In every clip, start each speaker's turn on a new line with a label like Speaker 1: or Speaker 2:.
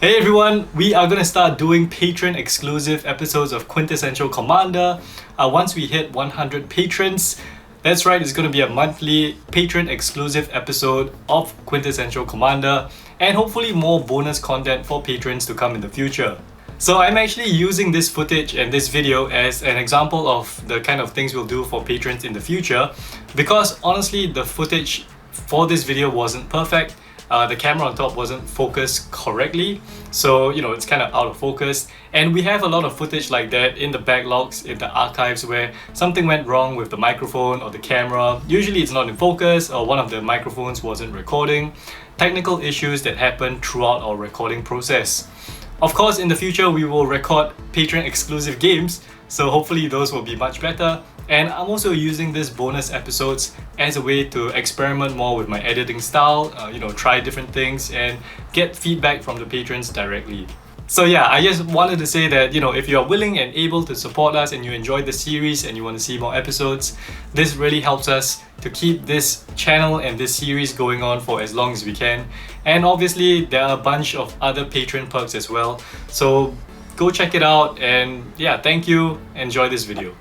Speaker 1: Hey everyone, we are going to start doing Patreon exclusive episodes of Quintessential Commander once we hit 100 patrons. That's right, it's going to be a monthly Patreon exclusive episode of Quintessential Commander and hopefully more bonus content for patrons to come in the future. So I'm actually using this footage and this video as an example of the kind of things we'll do for patrons in the future, because honestly the footage for this video wasn't perfect. The camera on top wasn't focused correctly, so it's kind of out of focus, and we have a lot of footage like that in the backlogs, in the archives, where something went wrong with the microphone or the camera. Usually it's not in focus or one of the microphones wasn't recording. Technical issues that happen throughout our recording process. Of course, in the future we will record Patreon exclusive games, so hopefully those will be much better. And I'm also using these bonus episodes as a way to experiment more with my editing style, try different things and get feedback from the patrons directly. So yeah, I just wanted to say that, if you are willing and able to support us and you enjoyed the series and you want to see more episodes, this really helps us to keep this channel and this series going on for as long as we can. And obviously there are a bunch of other Patreon perks as well. So go check it out, and yeah, thank you. Enjoy this video.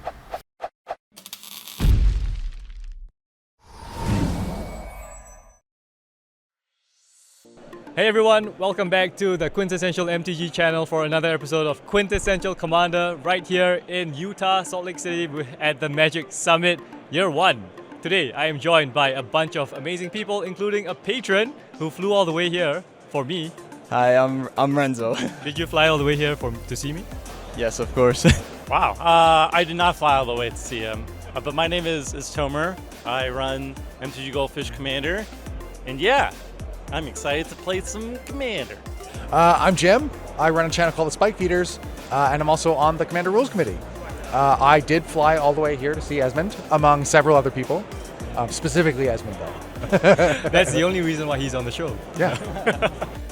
Speaker 1: Hey everyone, welcome back to the Quintessential MTG channel for another episode of Quintessential Commander right here in Utah, Salt Lake City at the Magic Summit Year 1. Today I am joined by a bunch of amazing people, including a patron who flew all the way here for me.
Speaker 2: Hi, I'm Renzo.
Speaker 1: Did you fly all the way here to see me?
Speaker 2: Yes, of course.
Speaker 3: Wow, I did not fly all the way to see him, but my name is Tomer. I run MTG Goldfish Commander, and yeah, I'm excited to play some Commander.
Speaker 4: I'm Jim. I run a channel called The Spike Feeders, and I'm also on the Commander Rules Committee. I did fly all the way here to see Esmond, among several other people. Specifically Esmond, though.
Speaker 1: That's the only reason why he's on the show.
Speaker 4: Yeah.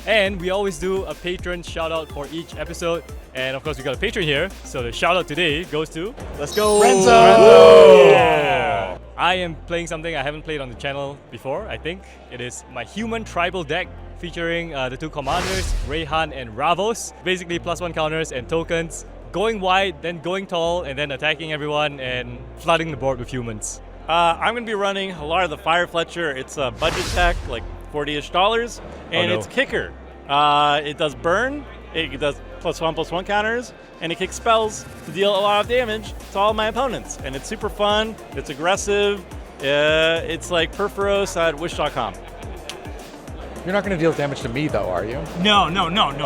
Speaker 1: And we always do a patron shout out for each episode. And of course we got a patron here, so the shout out today goes to...
Speaker 2: Let's go!
Speaker 4: Renzo!
Speaker 1: Yeah. I am playing something I haven't played on the channel before, I think. It is my human tribal deck featuring the two commanders, REYHAN and RAVOS. Basically +1 counters and tokens. Going wide, then going tall, and then attacking everyone and flooding the board with humans.
Speaker 3: I'm going to be running HALLAR the Firefletcher. It's a budget tech, like $40-ish, and it's kicker. It does burn, it does +1/+1 counters, and it kicks spells to deal a lot of damage to all my opponents. And it's super fun, it's aggressive, it's like Perforos at Wish.com.
Speaker 4: You're not going to deal damage to me, though, are you?
Speaker 3: No,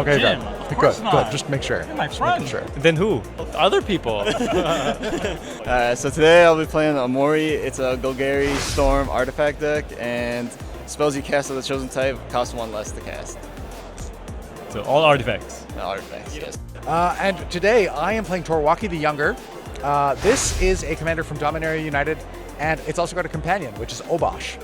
Speaker 4: Okay,
Speaker 3: Jim.
Speaker 4: good.
Speaker 3: Of course not.
Speaker 4: Good. Just make sure.
Speaker 3: You're my friend.
Speaker 4: Sure.
Speaker 1: Then who?
Speaker 3: Other people.
Speaker 2: So today I'll be playing Umori. It's a Golgari Storm artifact deck, and spells you cast of the chosen type cost 1 less to cast.
Speaker 1: So all artifacts.
Speaker 2: Artifacts, yes.
Speaker 4: And today I am playing WAUKI the Younger. This is a commander from Dominaria United, and it's also got a companion, which is Obosh.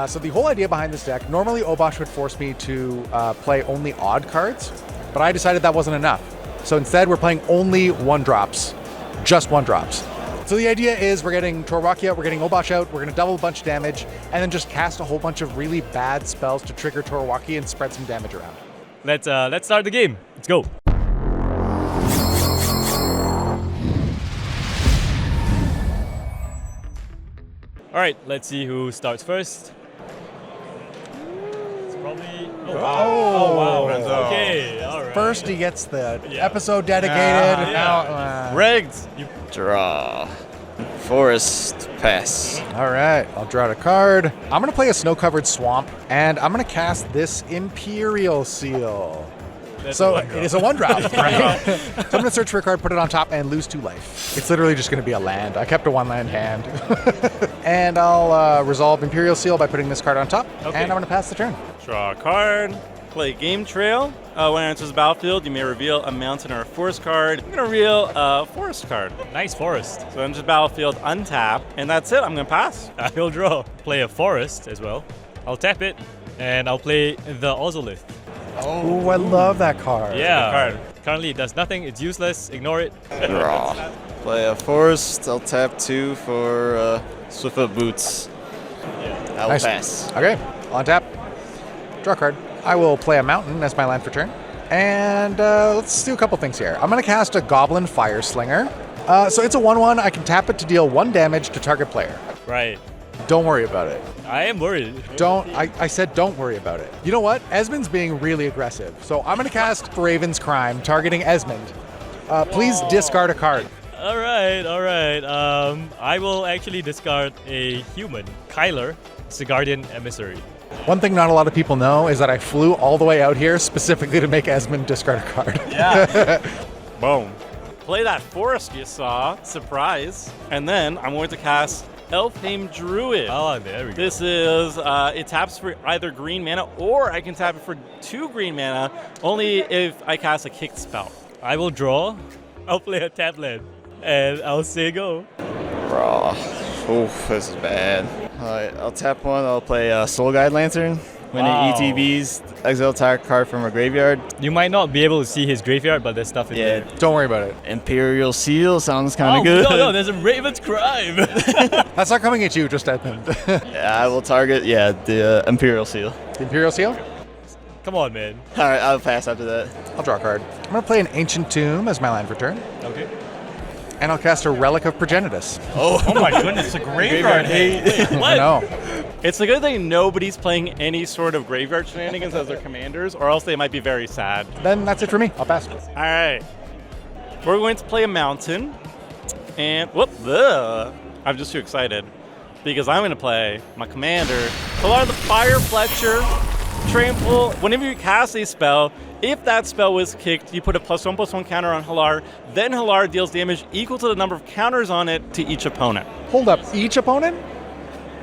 Speaker 4: So the whole idea behind this deck, normally Obosh would force me to play only odd cards, but I decided that wasn't enough. So instead we're playing only 1-drops, just 1-drops. So the idea is we're getting WAUKI out, we're getting Obosh out, we're gonna double a bunch of damage, and then just cast a whole bunch of really bad spells to trigger WAUKI and spread some damage around.
Speaker 1: Let's start the game. Let's go. All right, let's see who starts first. It's probably... Oh, wow.
Speaker 4: Oh,
Speaker 1: wow.
Speaker 4: Renzo.
Speaker 1: Okay, all right.
Speaker 4: First he gets the
Speaker 1: Yeah.
Speaker 4: episode dedicated.
Speaker 1: Yeah.
Speaker 4: Now,
Speaker 3: Rigged.
Speaker 2: Draw. Forest. Pass.
Speaker 4: all right, I'll draw a card. I'm gonna play a snow-covered swamp, and I'm gonna cast this Imperial Seal.
Speaker 1: That's
Speaker 4: So
Speaker 1: a 1-drop.
Speaker 4: it is a 1-drop, right? So I'm gonna search for a card, put it on top, and lose 2 life. It's literally just gonna be a land. I kept a 1-land hand. And I'll resolve Imperial Seal by putting this card on top,
Speaker 1: Okay.
Speaker 4: and I'm gonna pass the turn.
Speaker 3: Draw a card. Play Game Trail. When it enters the battlefield, you may reveal a mountain or a forest card. I'm going to reveal a forest card.
Speaker 1: Nice forest.
Speaker 3: So enters the battlefield, untap, and that's it. I'm going to pass.
Speaker 1: I will draw. Play a forest as well. I'll tap it, and I'll play the Ozolith.
Speaker 4: Oh, I love that card.
Speaker 1: Yeah.
Speaker 3: card.
Speaker 1: Currently it does nothing. It's useless. Ignore it.
Speaker 2: Draw. Play a forest. I'll tap 2 for Swiftfoot Boots. I will
Speaker 4: Nice.
Speaker 2: pass.
Speaker 4: Okay, on tap, draw a card. I will play a mountain as my land for turn, And let's do a couple things here. I'm going to cast a Goblin Fire Slinger. So it's a 1/1. I can tap it to deal 1 damage to target player.
Speaker 5: Right.
Speaker 4: Don't worry about it.
Speaker 5: I am worried.
Speaker 4: I said don't worry about it. You know what? Esmond's being really aggressive. So I'm going to cast Raven's Crime, targeting Esmond. Please discard a card.
Speaker 5: All right. I will actually discard a human, Kyler, Guardian Emissary.
Speaker 4: One thing not a lot of people know is that I flew all the way out here specifically to make Esmond discard a card.
Speaker 3: Yeah. Boom. Play that forest you saw. Surprise. And then I'm going to cast Elfheim Druid.
Speaker 5: Oh, there we go.
Speaker 3: This is, it taps for either green mana, or I can tap it for 2 green mana, only if I cast a kicked spell.
Speaker 5: I will draw. I'll play a tap land, and I'll say go.
Speaker 2: Bro. Oof, this is bad. Alright, I'll tap 1. I'll play Soul Guide Lantern. When
Speaker 5: Wow.
Speaker 2: it ETBs, exile target card from a graveyard.
Speaker 5: You might not be able to see his graveyard, but there's stuff in there.
Speaker 4: Don't worry about it.
Speaker 2: Imperial Seal sounds kind
Speaker 5: Oh,
Speaker 2: of good.
Speaker 5: no, there's a Raven's Crime.
Speaker 4: That's not coming at you, just Edmund.
Speaker 2: Yeah, I will target, the Imperial Seal.
Speaker 4: The Imperial Seal?
Speaker 5: Come on, man.
Speaker 2: Alright, I'll pass after that.
Speaker 4: I'll draw a card. I'm going to play an Ancient Tomb as my land for turn,
Speaker 5: Okay.
Speaker 4: and I'll cast a Relic of Progenitus.
Speaker 3: Oh my goodness, a graveyard hate.
Speaker 4: I know.
Speaker 3: It's a good thing nobody's playing any sort of graveyard shenanigans as their commanders, or else they might be very sad.
Speaker 4: Then that's it for me. I'll pass.
Speaker 3: All right. We're going to play a mountain. And, whoop, ugh. I'm just too excited. Because I'm going to play my commander, HALLAR the Firefletcher. Trample. Whenever you cast a spell, if that spell was kicked, you put a +1/+1 counter on HALLAR. Then HALLAR deals damage equal to the number of counters on it to each opponent.
Speaker 4: Hold up. Each opponent?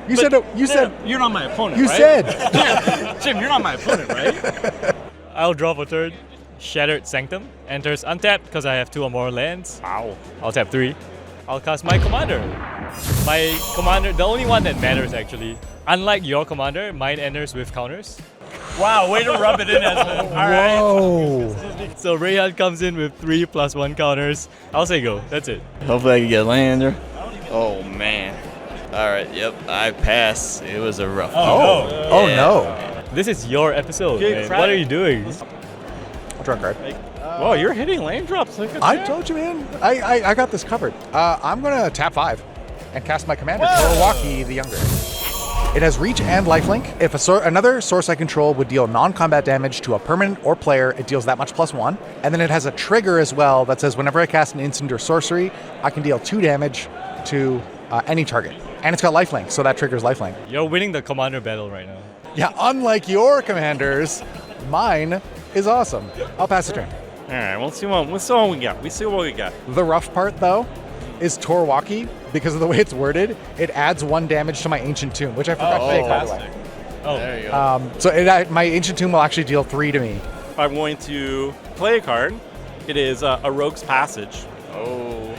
Speaker 4: You
Speaker 3: But-
Speaker 4: said
Speaker 3: You're not my opponent,
Speaker 4: you
Speaker 3: right?
Speaker 4: said.
Speaker 3: Jim, you're not my opponent, right?
Speaker 5: I'll draw for turn. Shattered Sanctum enters untapped because I have 2 or more lands.
Speaker 3: Wow.
Speaker 5: I'll tap 3. I'll cast my commander. My commander, the only one that matters actually. Unlike your commander, mine enters with counters.
Speaker 3: Wow, way to rub it in, Esmond. All right.
Speaker 4: Whoa.
Speaker 5: So REYHAN comes in with 3 +1 counters. I'll say go. That's it.
Speaker 2: Hopefully I can get a lander. Oh, man. Alright, yep, I pass. It was a rough one.
Speaker 4: Oh
Speaker 2: Yeah.
Speaker 4: no.
Speaker 5: This is your episode,
Speaker 3: Okay,
Speaker 5: man.
Speaker 3: try
Speaker 5: What are
Speaker 3: it.
Speaker 5: you doing?
Speaker 4: I'll draw a card.
Speaker 3: Whoa, you're hitting land drops. Look at
Speaker 4: I
Speaker 3: that.
Speaker 4: told you, man. I got this covered. I'm going to tap 5 and cast my commander, WAUKI the Younger. It has reach and lifelink. If another source I control would deal non-combat damage to a permanent or player, it deals that much +1. And then it has a trigger as well that says whenever I cast an instant or sorcery, I can deal 2 damage to any target. And it's got lifelink, so that triggers lifelink.
Speaker 5: You're winning the commander battle right now.
Speaker 4: Yeah, unlike your commanders, mine is awesome. I'll pass the turn.
Speaker 3: All right, we'll see what we got. We see what we got.
Speaker 4: The rough part, though, is TOR WAUKI. Because of the way it's worded, it adds 1 damage to my Ancient Tomb, which I forgot to take, by the way.
Speaker 5: Oh,
Speaker 2: There you go.
Speaker 4: So my Ancient Tomb will actually deal 3 to me.
Speaker 3: I'm going to play a card. It is a Rogue's Passage.
Speaker 2: Oh.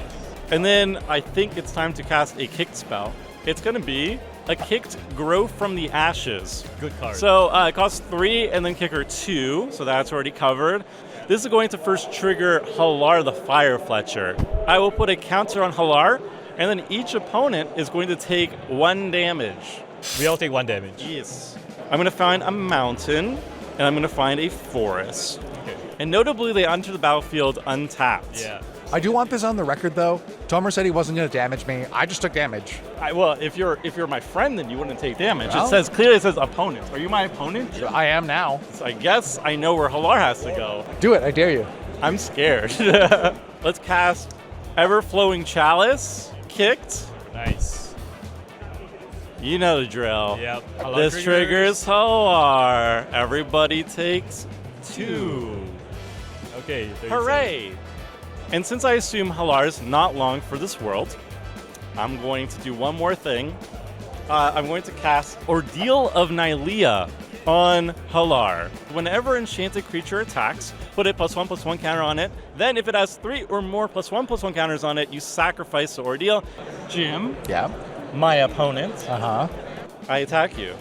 Speaker 3: And then I think it's time to cast a kicked spell. It's going to be a kicked Grow from the Ashes.
Speaker 5: good card.
Speaker 3: So it costs 3 and then kicker 2, so that's already covered. This is going to first trigger HALLAR the Firefletcher. I will put a counter on HALLAR, and then each opponent is going to take 1 damage.
Speaker 5: we all take 1 damage.
Speaker 3: Yes. I'm going to find a mountain, and I'm going to find a forest.
Speaker 5: Okay.
Speaker 3: And notably, they enter the battlefield untapped.
Speaker 5: Yeah.
Speaker 4: I do want this on the record, though. Tomer said he wasn't going to damage me. I just took damage.
Speaker 3: Well, if you're my friend, then you wouldn't take damage.
Speaker 4: Well.
Speaker 3: It clearly says opponent. Are you my opponent?
Speaker 4: I am now.
Speaker 3: So I guess I know where HALLAR has to go.
Speaker 4: Do it. I dare you.
Speaker 3: I'm scared. Let's cast Ever-Flowing Chalice. Kicked.
Speaker 5: Nice.
Speaker 3: You know the drill.
Speaker 5: Yep.
Speaker 3: This triggers HALLAR. Everybody takes 2.
Speaker 5: Okay. 37.
Speaker 3: Hooray! And since I assume HALLAR's not long for this world, I'm going to do one more thing. I'm going to cast Ordeal of Nylea on HALLAR. Whenever enchanted creature attacks, put a +1/+1 counter on it. Then if it has 3 or more +1/+1 counters on it, you sacrifice the Ordeal. Jim,
Speaker 4: Yeah.
Speaker 3: my opponent,
Speaker 4: Uh-huh.
Speaker 3: I attack you.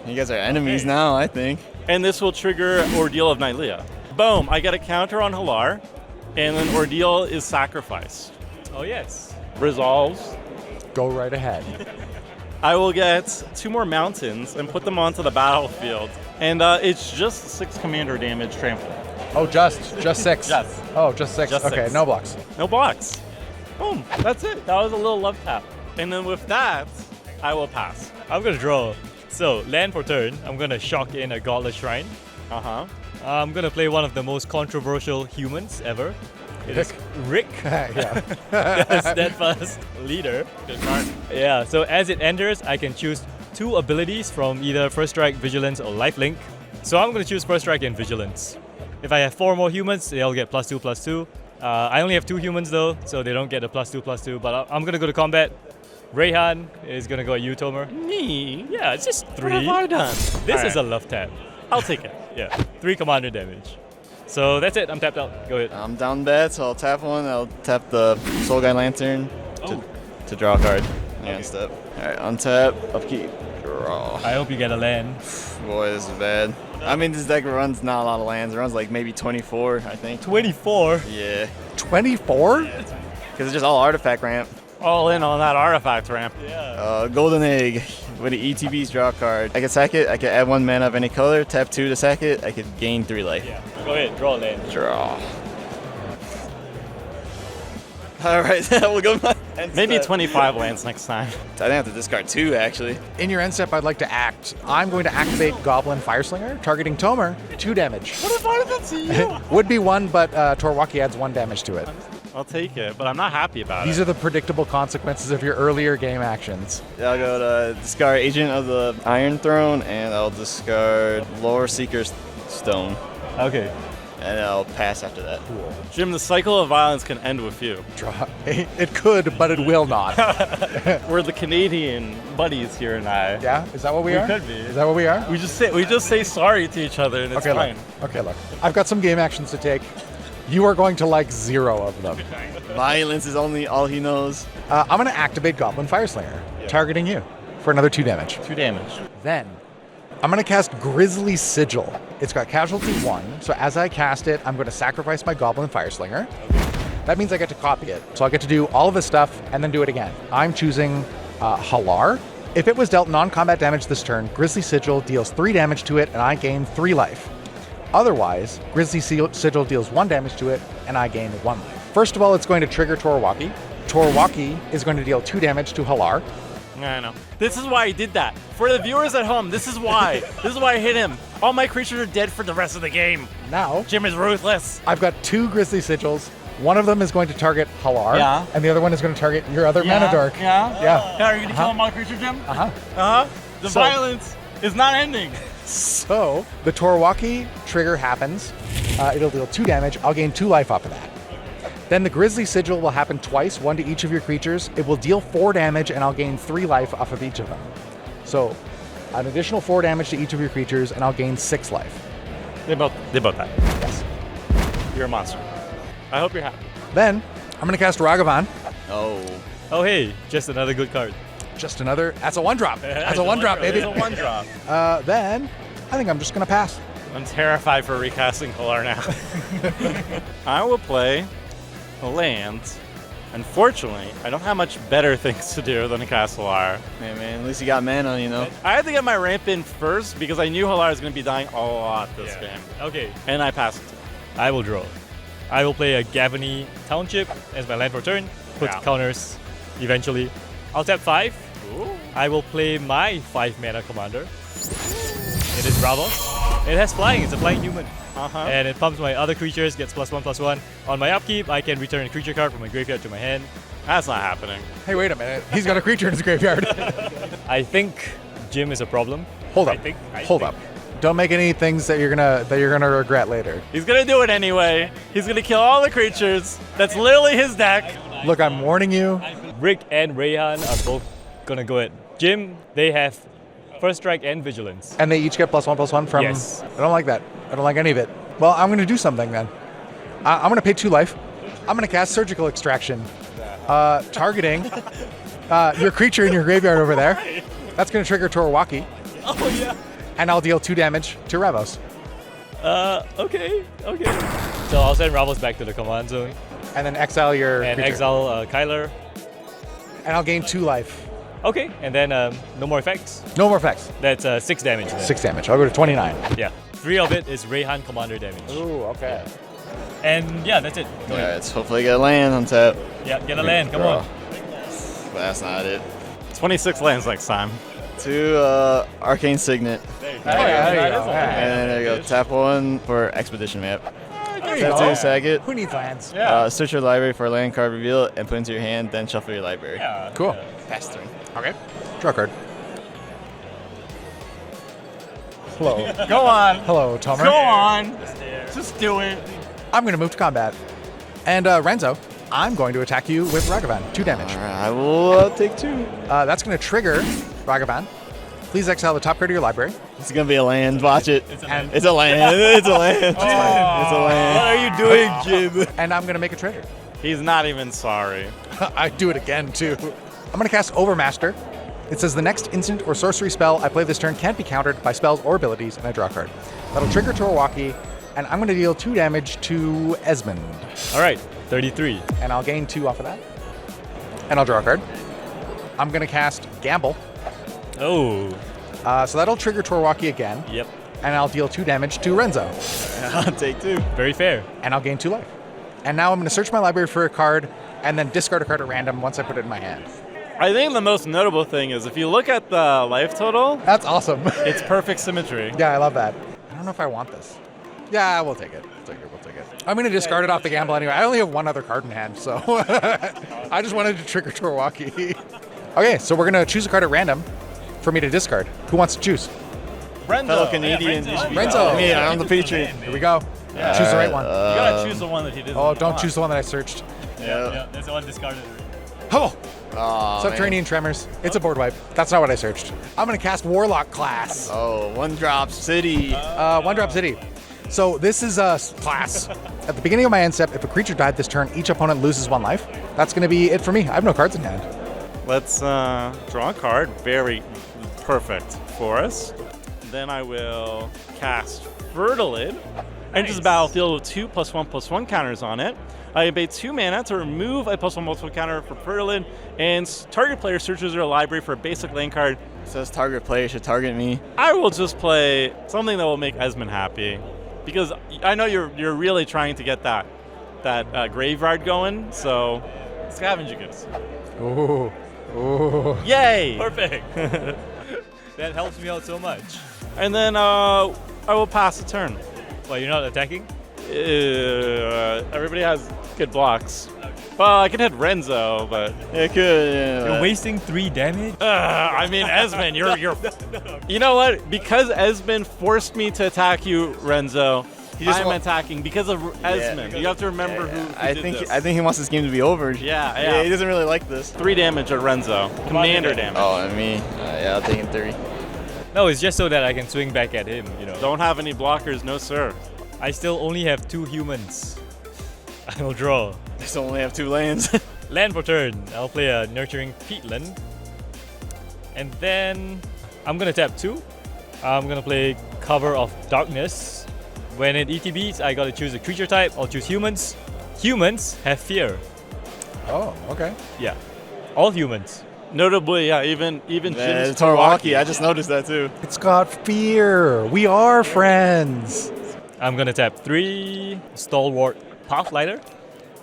Speaker 2: You guys are enemies now, I think.
Speaker 3: And this will trigger Ordeal of Nylea. Boom, I get a counter on HALLAR, and then Ordeal is sacrificed.
Speaker 5: Oh, yes.
Speaker 3: Resolves.
Speaker 4: Go right ahead.
Speaker 3: I will get 2 more mountains and put them onto the battlefield. And it's just 6 commander damage trample.
Speaker 4: Oh, just 6.
Speaker 3: Just.
Speaker 4: Oh, just 6.
Speaker 3: Just
Speaker 4: okay,
Speaker 3: 6.
Speaker 4: no blocks.
Speaker 3: No blocks. Boom. That's it. That was a little love tap. And then with that, I will pass.
Speaker 5: I'm gonna draw. So, land for turn. I'm gonna shock in a Godless Shrine.
Speaker 3: Uh-huh.
Speaker 5: I'm gonna play one of the most controversial humans ever. It is Rick,
Speaker 4: Yeah.
Speaker 5: the steadfast leader.
Speaker 3: Good card.
Speaker 5: Yeah, so as it enters, I can choose 2 abilities from either First Strike, Vigilance, or Lifelink. So I'm gonna choose First Strike and Vigilance. If I have 4 more humans, they'll get +2/+2. I only have 2 humans though, so they don't get a +2/+2, but I'm gonna go to combat. REYHAN is gonna go at you, Tomer.
Speaker 3: Me?
Speaker 5: Yeah, it's just 3.
Speaker 3: What have I done?
Speaker 5: This
Speaker 3: All
Speaker 5: is
Speaker 3: right.
Speaker 5: a love tap.
Speaker 3: I'll take it.
Speaker 5: Yeah, 3 commander damage. So that's it, I'm tapped out. Go ahead.
Speaker 2: I'm down bad, so I'll tap one. I'll tap the Soul Guide Lantern to draw a card. And step. All right, untap, upkeep, draw.
Speaker 5: I hope you get a land.
Speaker 2: Boy, this is bad. I mean, this deck runs not a lot of lands. It runs like maybe 24, I think.
Speaker 5: 24?
Speaker 2: Yeah,
Speaker 4: 24?
Speaker 2: because it's just all artifact ramp.
Speaker 3: All in on that artifact ramp.
Speaker 5: Yeah.
Speaker 2: Golden Egg with the ETBs, draw a card. I can sack it. I can add 1 mana of any color. Tap 2 to sack it. I could gain 3 life.
Speaker 5: Yeah. Go ahead, draw a land.
Speaker 2: Draw. All right, we'll go.
Speaker 3: Maybe 25 lands next time.
Speaker 2: I didn't have to discard 2 actually.
Speaker 4: In your end step, I'd like to act. I'm going to activate Goblin Fireslinger, targeting Tomer, 2 damage.
Speaker 3: What if I did to you?
Speaker 4: Would be 1, but Torwaki adds 1 damage to it.
Speaker 3: I'll take it, but I'm not happy about
Speaker 4: These
Speaker 3: it.
Speaker 4: are the predictable consequences of your earlier game actions.
Speaker 2: I'll go to discard Agent of the Iron Throne, and I'll discard Lore Seeker's Stone,
Speaker 5: Okay.
Speaker 2: and I'll pass after that.
Speaker 3: Jim, the cycle of violence can end with you.
Speaker 4: Draw. It could, but it will not.
Speaker 3: We're the Canadian buddies here and I.
Speaker 4: Yeah? Is that what we are?
Speaker 3: could be.
Speaker 4: Is that what we are?
Speaker 3: We just say sorry to each other and it's
Speaker 4: Okay,
Speaker 3: fine.
Speaker 4: look. Okay, look. I've got some game actions to take. You are going to like 0 of them.
Speaker 2: Violence is only all he knows.
Speaker 4: I'm going to activate Goblin Fireslinger, targeting you for another 2 damage.
Speaker 3: 2 damage.
Speaker 4: Then, I'm going to cast Grisly Sigil. It's got casualty 1, so as I cast it, I'm going to sacrifice my Goblin Fireslinger. That means I get to copy it. So I'll get to do all of this stuff and then do it again. I'm choosing HALLAR. If it was dealt non-combat damage this turn, Grisly Sigil deals 3 damage to it and I gain 3 life. Otherwise, Grisly Sigil deals 1 damage to it and I gain 1 life. First of all, it's going to trigger Torwaki. Torwaki is going to deal 2 damage to HALLAR.
Speaker 3: I know. This is why I did that. For the viewers at home, this is why. This is why I hit him. All my creatures are dead for the rest of the game.
Speaker 4: Now,
Speaker 3: Jim is ruthless.
Speaker 4: I've got 2 Grisly Sigils. One of them is going to target HALLAR,
Speaker 3: Yeah.
Speaker 4: and the other one is going to target your other mana dark.
Speaker 3: Yeah?
Speaker 4: Yeah.
Speaker 3: Are you going to kill my creature, Jim?
Speaker 4: Uh-huh.
Speaker 3: Uh-huh. The
Speaker 4: So-
Speaker 3: violence is not ending.
Speaker 4: So, the Torwaki trigger happens. It'll deal 2 damage. I'll gain 2 life off of that. Then the Grisly Sigil will happen twice, 1 to each of your creatures. It will deal 4 damage, and I'll gain 3 life off of each of them. So, an additional 4 damage to each of your creatures, and I'll gain 6 life.
Speaker 3: They both die.
Speaker 4: Yes.
Speaker 3: You're a monster. I hope you're happy.
Speaker 4: Then, I'm going to cast Ragavan.
Speaker 2: Oh.
Speaker 5: Oh hey, just another good card.
Speaker 4: Just another. That's a 1-drop. That's a 1-drop, baby.
Speaker 3: It's a 1-drop.
Speaker 4: Then, I think I'm just going to pass.
Speaker 3: I'm terrified for recasting HALLAR now. I will play a land. Unfortunately, I don't have much better things to do than a cast HALLAR.
Speaker 2: Hey man, at least you got mana, you know.
Speaker 3: I had to get my ramp in first because I knew HALLAR was going to be dying a lot this game.
Speaker 5: Okay,
Speaker 3: And I passed it.
Speaker 5: I will draw. I will play a Gavany Township as my land for turn. Put
Speaker 3: Yeah.
Speaker 5: counters eventually. I'll tap 5.
Speaker 3: Ooh.
Speaker 5: I will play my 5 mana commander. It is RAVOS. It has flying, it's a flying human.
Speaker 3: Uh-huh.
Speaker 5: And it pumps my other creatures, gets +1/+1. On my upkeep, I can return a creature card from my graveyard to my hand.
Speaker 3: That's not happening.
Speaker 4: Hey, wait a minute. He's got a creature in his graveyard.
Speaker 5: I think Jim is a problem.
Speaker 4: Hold up.
Speaker 5: I
Speaker 4: Hold
Speaker 5: think.
Speaker 4: up. Don't make any things that you're gonna regret later.
Speaker 3: He's going to do it anyway. He's going to kill all the creatures. That's literally his deck.
Speaker 4: Look, I'm warning you.
Speaker 5: Rick and REYHAN are both gonna go at Jim. They have First Strike and Vigilance.
Speaker 4: And they each get +1/+1 from.
Speaker 5: Yes.
Speaker 4: I don't like that. I don't like any of it. Well, I'm going to do something then. I'm going to pay 2 life. I'm going to cast Surgical Extraction, targeting your creature in your graveyard over there. That's going to trigger Torwaki.
Speaker 5: Oh yeah.
Speaker 4: And I'll deal 2 damage to RAVOS.
Speaker 5: Okay. So I'll send RAVOS back to the command zone
Speaker 4: And then exile your
Speaker 5: and
Speaker 4: creature.
Speaker 5: exile Kyler.
Speaker 4: And I'll gain 2 life.
Speaker 5: Okay, and then no more effects.
Speaker 4: No more effects.
Speaker 5: That's 6 damage. Then.
Speaker 4: 6 damage. I'll go to 29.
Speaker 5: Yeah. 3 of it is REYHAN commander damage.
Speaker 4: Ooh, okay.
Speaker 5: And yeah, that's it. Go
Speaker 2: All
Speaker 5: ahead.
Speaker 2: right, let's hopefully get a land on tap.
Speaker 5: Yeah, get a land. Come
Speaker 2: Draw.
Speaker 5: on.
Speaker 2: But that's not it.
Speaker 3: 26 lands next time.
Speaker 2: 2 Arcane Signet.
Speaker 5: There you go.
Speaker 4: There you go.
Speaker 2: And there you go. Tap 1 for Expedition Map.
Speaker 4: There you
Speaker 2: Tap
Speaker 4: go.
Speaker 2: 2, sack it.
Speaker 4: Who needs lands?
Speaker 3: Yeah.
Speaker 2: Search your library for a land card, reveal it, and put it into your hand, then shuffle your library.
Speaker 5: Yeah.
Speaker 4: Cool.
Speaker 2: Pass turn.
Speaker 4: Okay. Draw a card. Hello.
Speaker 3: Go on.
Speaker 4: Hello, Tomer.
Speaker 3: Go on. Just do it.
Speaker 4: I'm going to move to combat. And Renzo, I'm going to attack you with Ragavan. 2 damage.
Speaker 2: All right, I will take 2.
Speaker 4: That's going to trigger Ragavan. Please exile the top card of your library.
Speaker 2: It's gonna be a land. Watch it.
Speaker 5: It's a
Speaker 4: And,
Speaker 2: It's a land. It's a land. It's a land.
Speaker 5: What are you doing, Jim?
Speaker 4: and I'm going to make a treasure.
Speaker 3: He's not even sorry.
Speaker 4: I do it again, too. I'm going to cast Overmaster. It says the next instant or sorcery spell I play this turn can't be countered by spells or abilities, and I draw a card. That'll trigger WAUKI, and I'm going to deal 2 damage to Esmond.
Speaker 5: All right, 33.
Speaker 4: And I'll gain 2 off of that. And I'll draw a card. I'm going to cast Gamble.
Speaker 5: Oh,
Speaker 4: So that'll trigger WAUKI again,
Speaker 5: yep.
Speaker 4: and I'll deal 2 damage to Renzo.
Speaker 2: I'll take 2.
Speaker 5: Very fair.
Speaker 4: And I'll gain 2 life. And now I'm going to search my library for a card, and then discard a card at random once I put it in my hand.
Speaker 3: I think the most notable thing is if you look at the life total,
Speaker 4: That's awesome.
Speaker 3: it's perfect symmetry.
Speaker 4: Yeah, I love that. I don't know if I want this. Yeah, we'll take it. We'll take it. I'm going to discard it off the gamble anyway. I only have 1 other card in hand, so I just wanted to trigger WAUKI. Okay, so we're going to choose a card at random for me to discard. Who wants to choose?
Speaker 3: Renzo.
Speaker 2: Fellow Canadian.
Speaker 4: Renzo.
Speaker 2: Me, I'm the Patron.
Speaker 4: Here we go. Choose the right one.
Speaker 3: You gotta choose the one that he didn't.
Speaker 4: Oh, don't
Speaker 3: want.
Speaker 4: choose the one that I searched.
Speaker 2: Yeah.
Speaker 5: That's the one discarded.
Speaker 4: Oh,
Speaker 2: Oh,
Speaker 4: Subterranean Tremors. It's a board wipe. That's not what I searched. I'm going to cast Warlock class.
Speaker 2: Oh, 1-drop city.
Speaker 4: 1-drop city. So this is a class. At the beginning of my end step, if a creature died this turn, each opponent loses 1 life. That's going to be it for me. I have no cards in hand.
Speaker 3: Let's draw a card. Very perfect for us. Then I will cast Fertilid. Enters the battlefield with 2 +1/+1 counters on it. I pay 2 mana to remove a +1/+1 counter for Fertilid, and target player searches their library for a basic land card.
Speaker 2: It says target player should target me.
Speaker 3: I will just play something that will make Esmond happy, because I know you're really trying to get that graveyard going. So Scavenger Gifts.
Speaker 4: Ooh. Ooh.
Speaker 3: Yay!
Speaker 5: Perfect. That helps me out so much.
Speaker 3: And then I will pass the turn.
Speaker 5: Well, you're not attacking?
Speaker 3: Everybody has good blocks. Well, I can hit Renzo, but
Speaker 2: It could.
Speaker 5: You're wasting 3 damage?
Speaker 3: I mean, Esmond, you're. You know what? Because Esmond forced me to attack you, Renzo. I'm attacking because of Esmond. You have to remember who
Speaker 2: I
Speaker 3: did
Speaker 2: think
Speaker 3: this.
Speaker 2: I think he wants this game to be over.
Speaker 3: Yeah.
Speaker 2: He doesn't really like this.
Speaker 3: 3 damage at Renzo. Commander damage.
Speaker 2: Oh, and me. Yeah, I'll take him 3.
Speaker 5: No, it's just so that I can swing back at him, you know.
Speaker 3: Don't have any blockers, no sir.
Speaker 5: I still only have 2 humans. I will draw.
Speaker 2: I still only have 2 lands.
Speaker 5: Land for turn. I'll play a Nurturing Peatland. And then I'm gonna tap 2. I'm gonna play Cover of Darkness. When it ETBs, I gotta choose a creature type. I'll choose humans. Humans have fear.
Speaker 4: Oh, okay.
Speaker 5: Yeah. All humans.
Speaker 3: Notably, yeah, even Jim's
Speaker 2: Torwalkie, I just noticed that too.
Speaker 4: It's got fear. We are friends.
Speaker 5: I'm gonna tap 3 Stalwart Pathlighter.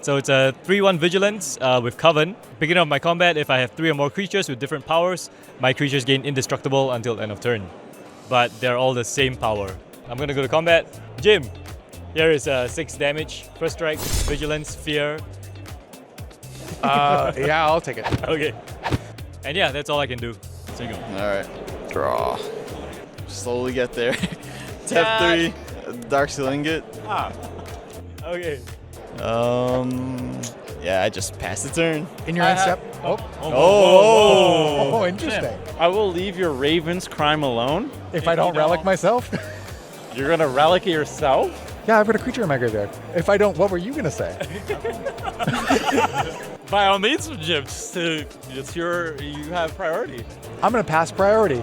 Speaker 5: So it's a 3/1 Vigilance with Coven. Beginning of my combat, if I have 3 or more creatures with different powers, my creatures gain indestructible until end of turn. But they're all the same power. I'm gonna go to combat. Jim, here is 6 damage. First strike, Vigilance, Fear.
Speaker 4: Yeah, I'll take it.
Speaker 5: Okay. And yeah, that's all I can do. So you go.
Speaker 2: Alright. Draw. Slowly get there. Tap 3. Dark Seal Ingot.
Speaker 5: Okay.
Speaker 2: Yeah, I just passed the turn.
Speaker 4: In your end step. Oh,
Speaker 2: Oh!
Speaker 4: interesting.
Speaker 3: I will leave your Raven's Crime alone.
Speaker 4: If I don't relic myself?
Speaker 3: You're gonna relic it yourself?
Speaker 4: Yeah, I've got a creature in my graveyard. If I don't, what were you going to say?
Speaker 3: By all means, Jim, you have priority.
Speaker 4: I'm going to pass priority.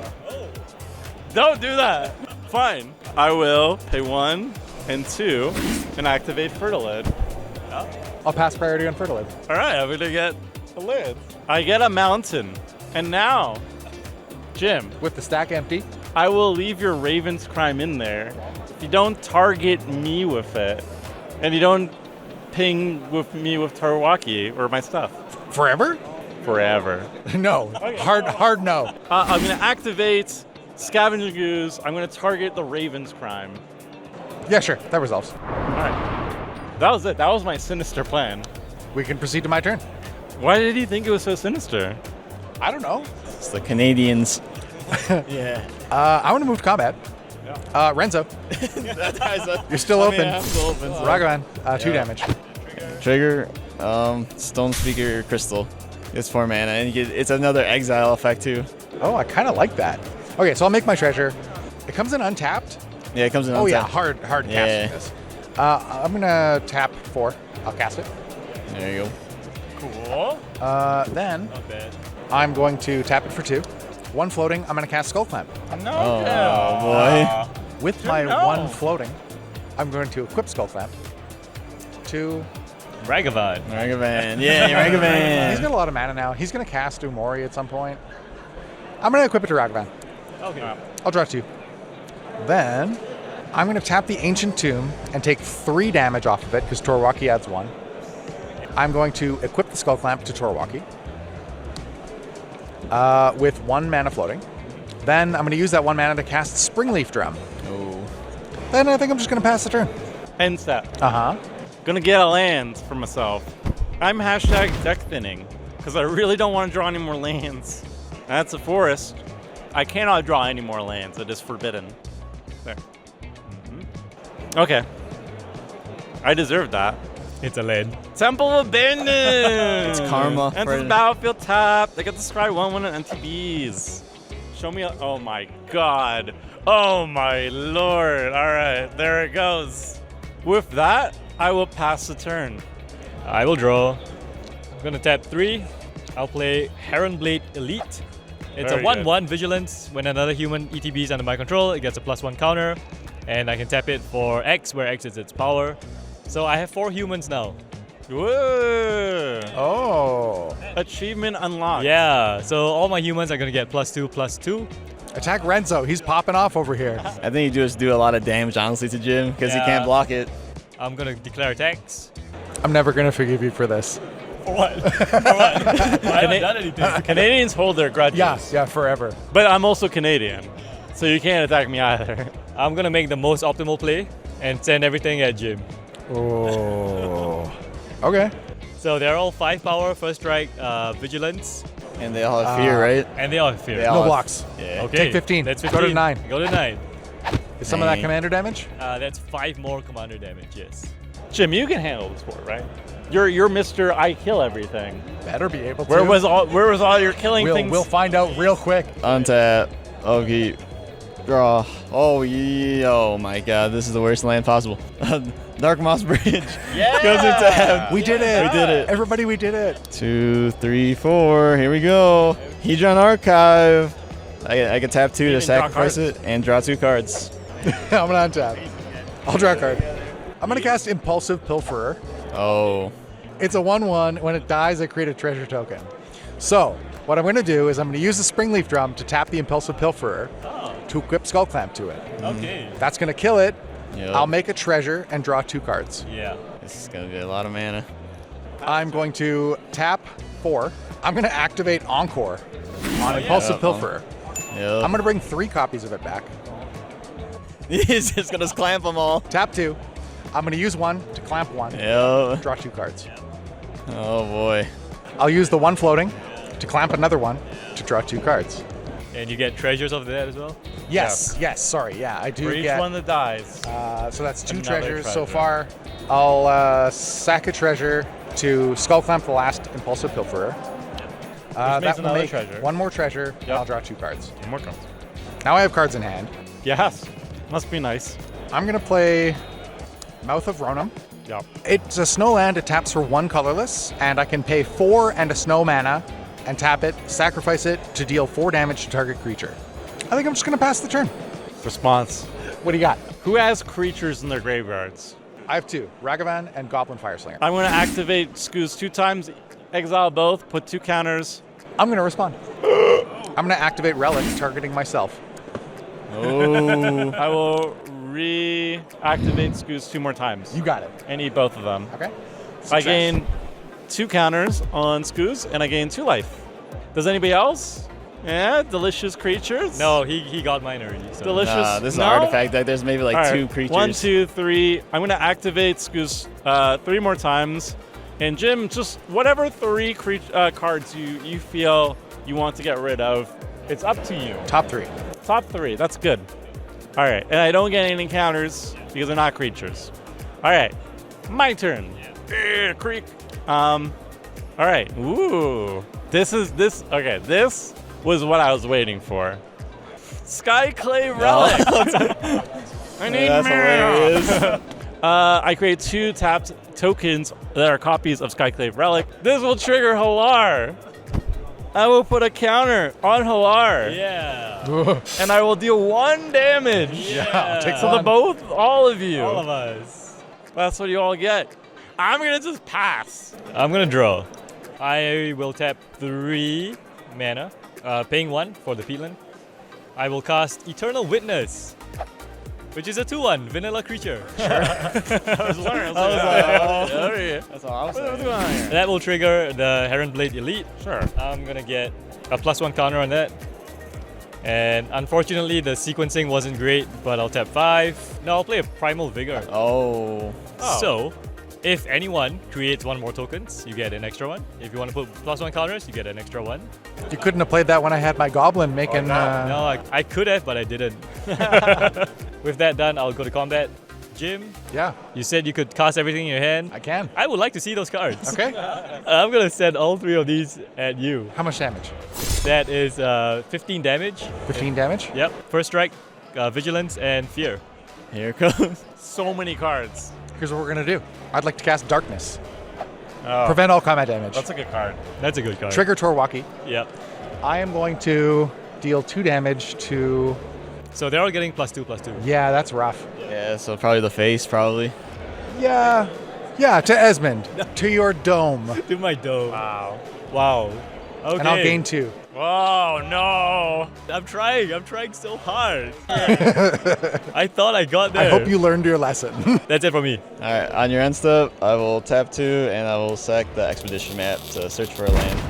Speaker 3: Don't do that. Fine. I will pay 1 and 2 and activate Fertilid.
Speaker 4: I'll pass priority on Fertilid.
Speaker 3: All right, I'm gonna get a lid. I get a mountain, and now, Jim,
Speaker 4: With the stack empty.
Speaker 3: I will leave your Raven's Crime in there you don't target me with it, and you don't ping with me with WAUKI or my stuff.
Speaker 4: Forever?
Speaker 3: Forever.
Speaker 4: No. Hard no.
Speaker 3: I'm going to activate Scavenger Goose. I'm going to target the Raven's Crime.
Speaker 4: Yeah, sure. That resolves.
Speaker 3: All right. That was it. That was my sinister plan.
Speaker 4: We can proceed to my turn.
Speaker 3: Why did he think it was so sinister?
Speaker 4: I don't know.
Speaker 2: It's the Canadians.
Speaker 3: Yeah.
Speaker 4: I want to move to combat. Renzo, you're still open.
Speaker 2: I'm still open. So.
Speaker 4: Ragavan, 2 damage.
Speaker 2: Trigger, Stone Speaker Crystal. It's 4 mana, and you get, it's another exile effect too.
Speaker 4: Oh, I kind of like that. Okay, so I'll make my treasure. It comes in untapped.
Speaker 2: Yeah, it comes in.
Speaker 4: Oh yeah,
Speaker 2: untapped.
Speaker 4: hard
Speaker 2: Yeah.
Speaker 4: casting this. I'm gonna tap 4. I'll cast it.
Speaker 2: There you go.
Speaker 3: Cool.
Speaker 4: Then
Speaker 5: Not bad.
Speaker 4: I'm going to tap it for 2. 1 floating. I'm gonna cast Skull Clamp.
Speaker 3: No.
Speaker 2: Oh, boy.
Speaker 4: With my 1 floating, I'm going to equip Skull Clamp to.
Speaker 5: Ragavan.
Speaker 2: Ragavan. Yeah,
Speaker 4: He's
Speaker 2: Ragavan.
Speaker 4: got a lot of mana now. He's gonna cast Umori at some point. I'm gonna equip it to Ragavan.
Speaker 5: Okay.
Speaker 4: I'll draw 2. Then I'm going to tap the Ancient Tomb and take 3 damage off of it because WAUKI adds 1. I'm going to equip the Skull Clamp to WAUKI with 1 mana floating. Then I'm going to use that 1 mana to cast Springleaf Drum.
Speaker 2: Oh.
Speaker 4: Then I think I'm just going to pass the turn.
Speaker 3: End step.
Speaker 4: Uh-huh.
Speaker 3: Gonna get a land for myself. I'm hashtag deck thinning because I really don't want to draw any more lands. That's a forest. I cannot draw any more lands. It is forbidden. There. Okay. I deserve that.
Speaker 5: It's a land.
Speaker 3: Temple Abandoned!
Speaker 2: It's karma.
Speaker 3: Enters the battlefield tap. They get to scry 1/1 and NTBs. Show me oh my god. Oh my lord. Alright, there it goes. With that, I will pass the turn.
Speaker 5: I will draw. I'm gonna tap 3. I'll play Heronblade Elite. It's
Speaker 3: Very
Speaker 5: a 1/1 vigilance. When another human ETB is under my control, it gets a +1 counter. And I can tap it for X, where X is its power. So I have 4 humans now.
Speaker 3: Whoa!
Speaker 4: Oh.
Speaker 3: Achievement unlocked.
Speaker 5: Yeah, so all my humans are gonna get +2/+2.
Speaker 4: Attack Renzo. He's popping off over here.
Speaker 2: I think you just do a lot of damage, honestly, to Jim because he
Speaker 5: Yeah.
Speaker 2: can't block it.
Speaker 5: I'm gonna declare attacks.
Speaker 4: I'm never going to forgive you for this.
Speaker 5: For what? For what? I haven't done anything.
Speaker 3: Canadians hold their grudges.
Speaker 4: Yeah, forever.
Speaker 3: But I'm also Canadian, so you can't attack me either.
Speaker 5: I'm gonna make the most optimal play and send everything at Jim.
Speaker 4: Oh. Okay.
Speaker 5: So they're all 5 power, first strike, vigilance,
Speaker 2: And they all have fear, right?
Speaker 5: and they all have fear.
Speaker 2: They all
Speaker 4: No
Speaker 2: have-
Speaker 4: blocks.
Speaker 2: Yeah.
Speaker 5: Okay.
Speaker 4: Take 15.
Speaker 5: That's
Speaker 4: Go
Speaker 5: 15.
Speaker 4: to 9.
Speaker 5: Go to 9.
Speaker 4: Is some of that
Speaker 2: Dang.
Speaker 4: commander damage?
Speaker 5: That's 5 more commander damage, yes.
Speaker 3: Jim, you can handle this sport, right? You're Mr. I kill everything.
Speaker 4: Better be able to.
Speaker 3: Where was all your killing things?
Speaker 4: We'll find out real quick.
Speaker 2: Untap. Okay. Draw. Oh, yeah. Oh my god, this is the worst land possible. Dark Moss Bridge.
Speaker 3: Yeah!
Speaker 2: Goes into tap.
Speaker 4: We did it.
Speaker 2: We did it.
Speaker 4: Everybody, we did it.
Speaker 2: 2, 3, 4. Here we go. Hedron Archive. I can tap 2 to
Speaker 3: can draw
Speaker 2: sacrifice
Speaker 3: cards.
Speaker 2: it and draw 2 cards.
Speaker 4: I'm gonna untap. I'll draw a card. I'm gonna cast Impulsive Pilferer.
Speaker 2: Oh.
Speaker 4: It's a 1/1. When it dies, I create a treasure token. So, what I'm gonna do is I'm gonna use the Springleaf Drum to tap the Impulsive Pilferer to equip Skull Clamp to it.
Speaker 5: Okay.
Speaker 4: That's gonna kill it.
Speaker 2: Yep.
Speaker 4: I'll make a treasure and draw 2 cards.
Speaker 5: Yeah.
Speaker 2: This is gonna be a lot of mana.
Speaker 4: I'm going to tap 4. I'm gonna activate Encore on Impulsive
Speaker 2: Yep.
Speaker 4: Pilferer.
Speaker 2: Yep.
Speaker 4: I'm gonna bring 3 copies of it back.
Speaker 2: He's just gonna clamp them all.
Speaker 4: Tap 2. I'm gonna use 1 to clamp 1.
Speaker 2: Yep.
Speaker 4: Draw 2 cards.
Speaker 2: Oh boy.
Speaker 4: I'll use the 1 floating to clamp another 1 to draw 2 cards.
Speaker 5: And you get treasures of that as well?
Speaker 4: Yes, sorry, yeah, I do
Speaker 3: For each
Speaker 4: get.
Speaker 3: one that dies.
Speaker 4: So that's 2
Speaker 3: Another
Speaker 4: treasures so
Speaker 3: treasure.
Speaker 4: far. I'll sack a treasure to Skull Clamp the last Impulsive Pilferer.
Speaker 3: makes
Speaker 4: That will
Speaker 3: another
Speaker 4: make
Speaker 3: treasure.
Speaker 4: 1 more treasure, and
Speaker 3: Yep.
Speaker 4: I'll draw 2 cards.
Speaker 3: More cards.
Speaker 4: Now I have cards in hand.
Speaker 3: Yes. Must be nice.
Speaker 4: I'm gonna play Mouth of Ronom.
Speaker 3: Yep.
Speaker 4: It's a snow land, it taps for 1 colorless, and I can pay 4 and a snow mana and tap it, sacrifice it to deal 4 damage to target creature. I think I'm just gonna pass the turn.
Speaker 3: Response.
Speaker 4: What do you got?
Speaker 3: Who has creatures in their graveyards?
Speaker 4: I have 2, Ragavan and Goblin Fireslinger.
Speaker 3: I'm going to activate Scoos 2 times, exile both, put 2 counters.
Speaker 4: I'm gonna respond. I'm gonna activate Relic, targeting myself.
Speaker 2: Oh.
Speaker 3: I will reactivate Scoots 2 more times.
Speaker 4: You got it.
Speaker 3: And eat both of them.
Speaker 4: Okay.
Speaker 3: I gain 2 counters on Scoots, and I gain 2 life. Does anybody else? Yeah, delicious creatures.
Speaker 5: No, he got mine already. So.
Speaker 3: Delicious.
Speaker 2: Nah, this is
Speaker 3: no?
Speaker 2: an artifact deck. There's maybe like
Speaker 3: All right,
Speaker 2: 2 creatures.
Speaker 3: 1, 2, 3. I'm gonna activate Scoots 3 more times. And Jim, just whatever 3 cards you feel you want to get rid of, it's up to you.
Speaker 4: Top 3.
Speaker 3: Top 3, that's good. All right, and I don't get any encounters because they're not creatures. All right, my turn. Creek. All right, ooh. This was what I was waiting for. Skyclave Relic. I need
Speaker 2: That's hilarious.
Speaker 3: I create 2 tapped tokens that are copies of Skyclave Relic. This will trigger HALLAR. I will put a counter on HALLAR.
Speaker 5: Yeah.
Speaker 3: And I will deal 1 damage.
Speaker 5: Yeah.
Speaker 4: Take
Speaker 3: To all of you.
Speaker 5: All of us.
Speaker 3: That's what you all get. I'm gonna just pass.
Speaker 5: I'm gonna draw. I will tap 3 mana, paying 1 for the peatland. I will cast Eternal Witness, which is a 2/1 vanilla creature.
Speaker 3: I was wondering.
Speaker 2: That's all I'm saying.
Speaker 5: That will trigger the Heron Blade Elite.
Speaker 3: Sure.
Speaker 5: I'm gonna get a +1 counter on that. And unfortunately, the sequencing wasn't great, but I'll tap 5. No, I'll play a Primal Vigor.
Speaker 2: Oh.
Speaker 5: So, if anyone creates 1 more tokens, you get an extra 1. If you want to put +1 counters, you get an extra 1.
Speaker 4: You couldn't have played that when I had my goblin making.
Speaker 5: No, I could have, but I didn't. With that done, I'll go to combat. Jim,
Speaker 4: Yeah,
Speaker 5: you said you could cast everything in your hand.
Speaker 4: I can.
Speaker 5: I would like to see those cards.
Speaker 4: Okay.
Speaker 5: I'm gonna send all 3 of these at you.
Speaker 4: How much damage?
Speaker 5: That is 15 damage.
Speaker 4: 15 damage?
Speaker 5: Yep. First strike, vigilance, and fear.
Speaker 2: Here it comes.
Speaker 3: So many cards.
Speaker 4: Here's what we're going to do. I'd like to cast Darkness.
Speaker 3: Oh,
Speaker 4: Prevent all combat damage.
Speaker 3: that's a good card.
Speaker 5: That's a good card.
Speaker 4: Trigger Torwaki.
Speaker 5: Yep.
Speaker 4: I am going to deal 2 damage to...
Speaker 5: So they're all getting +2/+2.
Speaker 4: Yeah, that's rough.
Speaker 2: Yeah, so probably the face, probably.
Speaker 4: Yeah. Yeah, to Esmond. To your dome.
Speaker 5: To my dome.
Speaker 3: Wow.
Speaker 5: Wow. Okay.
Speaker 4: And I'll gain 2.
Speaker 3: Oh no.
Speaker 5: I'm trying so hard. I thought I got there.
Speaker 4: I hope you learned your lesson.
Speaker 5: That's it for me.
Speaker 2: All right, on your end step, I will tap 2 and I will sack the expedition map to search for a land.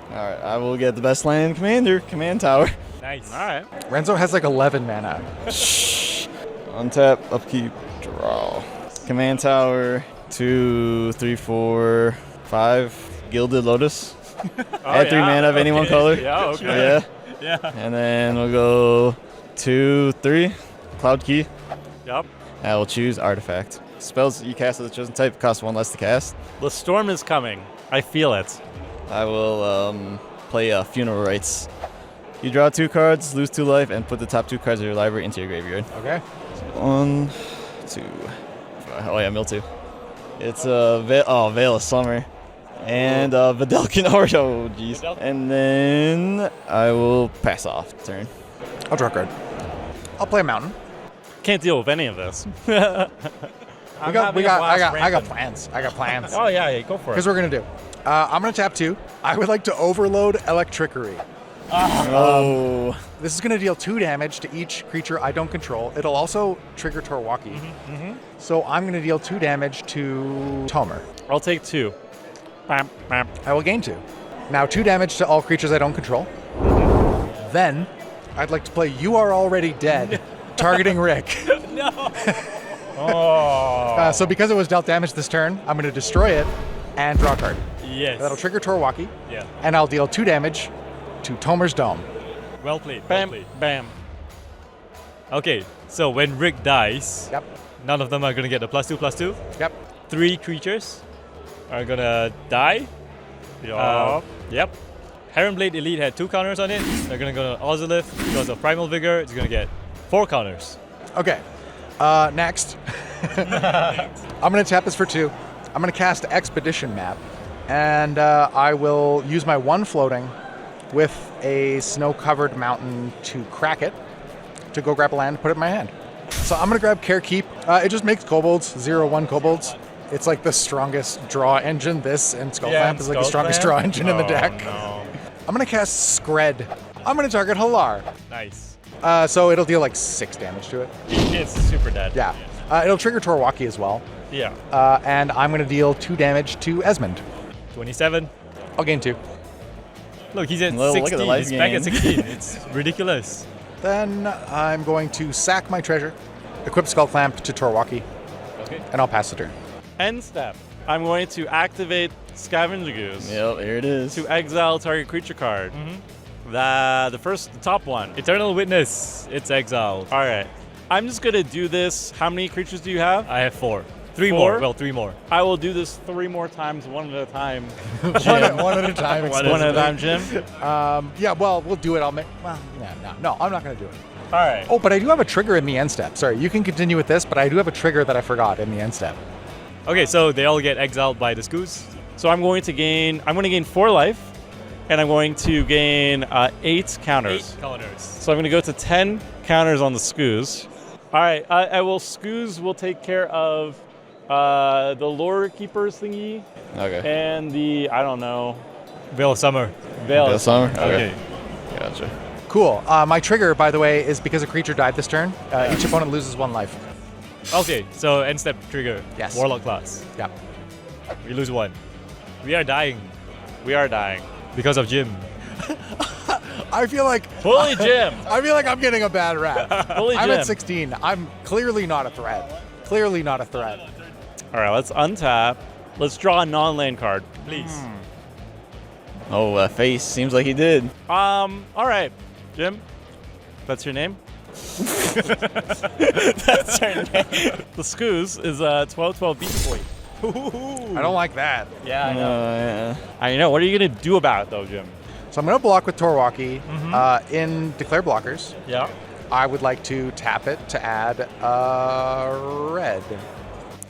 Speaker 2: All right, I will get the best land commander, command tower.
Speaker 5: Nice.
Speaker 3: All right.
Speaker 4: Renzo has like 11 mana.
Speaker 2: Untap, upkeep, draw. Command tower, 2, 3, 4, 5. Gilded Lotus. Add 3 mana of any one color.
Speaker 3: Yeah. Okay.
Speaker 2: Yeah.
Speaker 5: Yeah.
Speaker 2: And then we'll go 2, 3. Cloud Key.
Speaker 3: Yep.
Speaker 2: I will choose artifact. Spells you cast of the chosen type cost 1 less to cast.
Speaker 3: The storm is coming. I feel it.
Speaker 2: I will play Funeral Rites. You draw 2 cards, lose 2 life, and put the top 2 cards of your library into your graveyard.
Speaker 4: Okay.
Speaker 2: 1, 2. Oh yeah, mill 2. It's Veil of Summer. And Videlkin Art. Oh jeez. And then I will pass off turn.
Speaker 4: I'll draw a card. I'll play a mountain.
Speaker 3: Can't deal with any of this.
Speaker 4: I got plans. I got plans.
Speaker 3: Oh yeah, go for
Speaker 4: Here's
Speaker 3: it.
Speaker 4: what we're gonna do. I'm gonna tap 2. I would like to overload Electrickery.
Speaker 2: Oh.
Speaker 4: This is gonna deal 2 damage to each creature I don't control. It'll also trigger Torwaki. So I'm gonna deal 2 damage to Tomer.
Speaker 3: I'll take 2. Bam, bam.
Speaker 4: I will gain 2. Now 2 damage to all creatures I don't control. Then I'd like to play You Are Already Dead, targeting Rick.
Speaker 3: Oh.
Speaker 4: So because it was dealt damage this turn, I'm gonna destroy it and draw a card.
Speaker 5: Yes.
Speaker 4: That'll trigger Torwaki,
Speaker 5: Yeah.
Speaker 4: and I'll deal 2 damage to Tomer's Dome.
Speaker 5: Well played. Well
Speaker 3: Bam,
Speaker 5: played.
Speaker 3: bam.
Speaker 5: Okay. So when Rick dies,
Speaker 4: Yep.
Speaker 5: none of them are gonna get the +2/+2.
Speaker 4: Yep.
Speaker 5: 3 creatures are gonna die. Yep. Heron Blade Elite had 2 counters on it. They're gonna go to Ozolith because of Primal Vigor. It's gonna get 4 counters.
Speaker 4: Okay. Next. I'm gonna tap this for 2. I'm gonna cast Expedition Map, and I will use my 1 floating with a snow-covered mountain to crack it, to go grab a land, put it in my hand. So I'm gonna grab Care Keep. It just makes kobolds, 0/1 kobolds. It's like the strongest draw engine. This and Skullclamp is like the strongest draw engine in the deck.
Speaker 3: No.
Speaker 4: I'm gonna cast Scred. I'm gonna target HALLAR.
Speaker 5: Nice.
Speaker 4: So it'll deal like 6 damage to it.
Speaker 3: It's super dead.
Speaker 4: Yeah. It'll trigger Torwaki as well.
Speaker 3: Yeah.
Speaker 4: And I'm going to deal 2 damage to Esmond.
Speaker 5: 27.
Speaker 4: I'll gain 2.
Speaker 5: Look, he's at
Speaker 2: Look at the
Speaker 5: 16.
Speaker 2: life
Speaker 5: He's back
Speaker 2: gain.
Speaker 5: at 16. It's ridiculous.
Speaker 4: Then I'm going to sack my treasure, equip Skull Clamp to Torwaki,
Speaker 5: Okay.
Speaker 4: and I'll pass the turn.
Speaker 3: End step. I'm going to activate Scavenger Goose
Speaker 2: Yep, here it is.
Speaker 3: to exile target creature card. The top one.
Speaker 5: Eternal Witness. It's exiled.
Speaker 3: All right. I'm just going to do this. How many creatures do you have?
Speaker 5: I have 4. 3
Speaker 3: 4?
Speaker 5: more. Well, 3 more.
Speaker 3: I will do this 3 more times, one at a time.
Speaker 4: one at a time.
Speaker 3: One at a time, Jim.
Speaker 4: Yeah, well, we'll do it. No, I'm not going to do it.
Speaker 3: All right.
Speaker 4: Oh, but I do have a trigger in the end step. Sorry, you can continue with this, but I do have a trigger that I forgot in the end step.
Speaker 5: Okay, so they all get exiled by the Scoos.
Speaker 3: So I'm going to gain 4 life, and I'm going to gain 8 counters.
Speaker 5: 8 counters.
Speaker 3: So I'm going to go to 10 counters on the Scoos. All right, Scoos will take care of the Lore Keepers thingy
Speaker 2: Okay.
Speaker 3: and the, I don't know,
Speaker 5: Veil of Summer.
Speaker 3: Veil.
Speaker 2: This summer?
Speaker 5: Okay.
Speaker 2: Gotcha.
Speaker 4: Cool. My trigger, by the way, is because a creature died this turn. Each opponent loses 1 life.
Speaker 5: Okay, so end step trigger.
Speaker 4: Yes.
Speaker 5: Warlock class.
Speaker 4: Yeah.
Speaker 5: We lose 1. We are dying
Speaker 3: We are dying.
Speaker 5: because of Jim.
Speaker 4: I feel like
Speaker 3: Holy Jim.
Speaker 4: I feel like I'm getting a bad rap.
Speaker 3: Holy
Speaker 4: I'm
Speaker 3: Jim.
Speaker 4: at 16. I'm clearly not a threat. Clearly not a threat.
Speaker 3: All right, let's untap. Let's draw a non-land card.
Speaker 5: Please.
Speaker 2: Oh, face. Seems like he did.
Speaker 3: All right, Jim. That's your name?
Speaker 5: That's her name.
Speaker 3: The Scoos is 12/12 Beach Boy.
Speaker 4: I don't like that.
Speaker 5: Yeah, I know.
Speaker 2: Yeah.
Speaker 3: I know. What are you going to do about it, though, Jim?
Speaker 4: So I'm going to block with Torwaki. In Declare Blockers,
Speaker 3: Yeah.
Speaker 4: I would like to tap it to add red.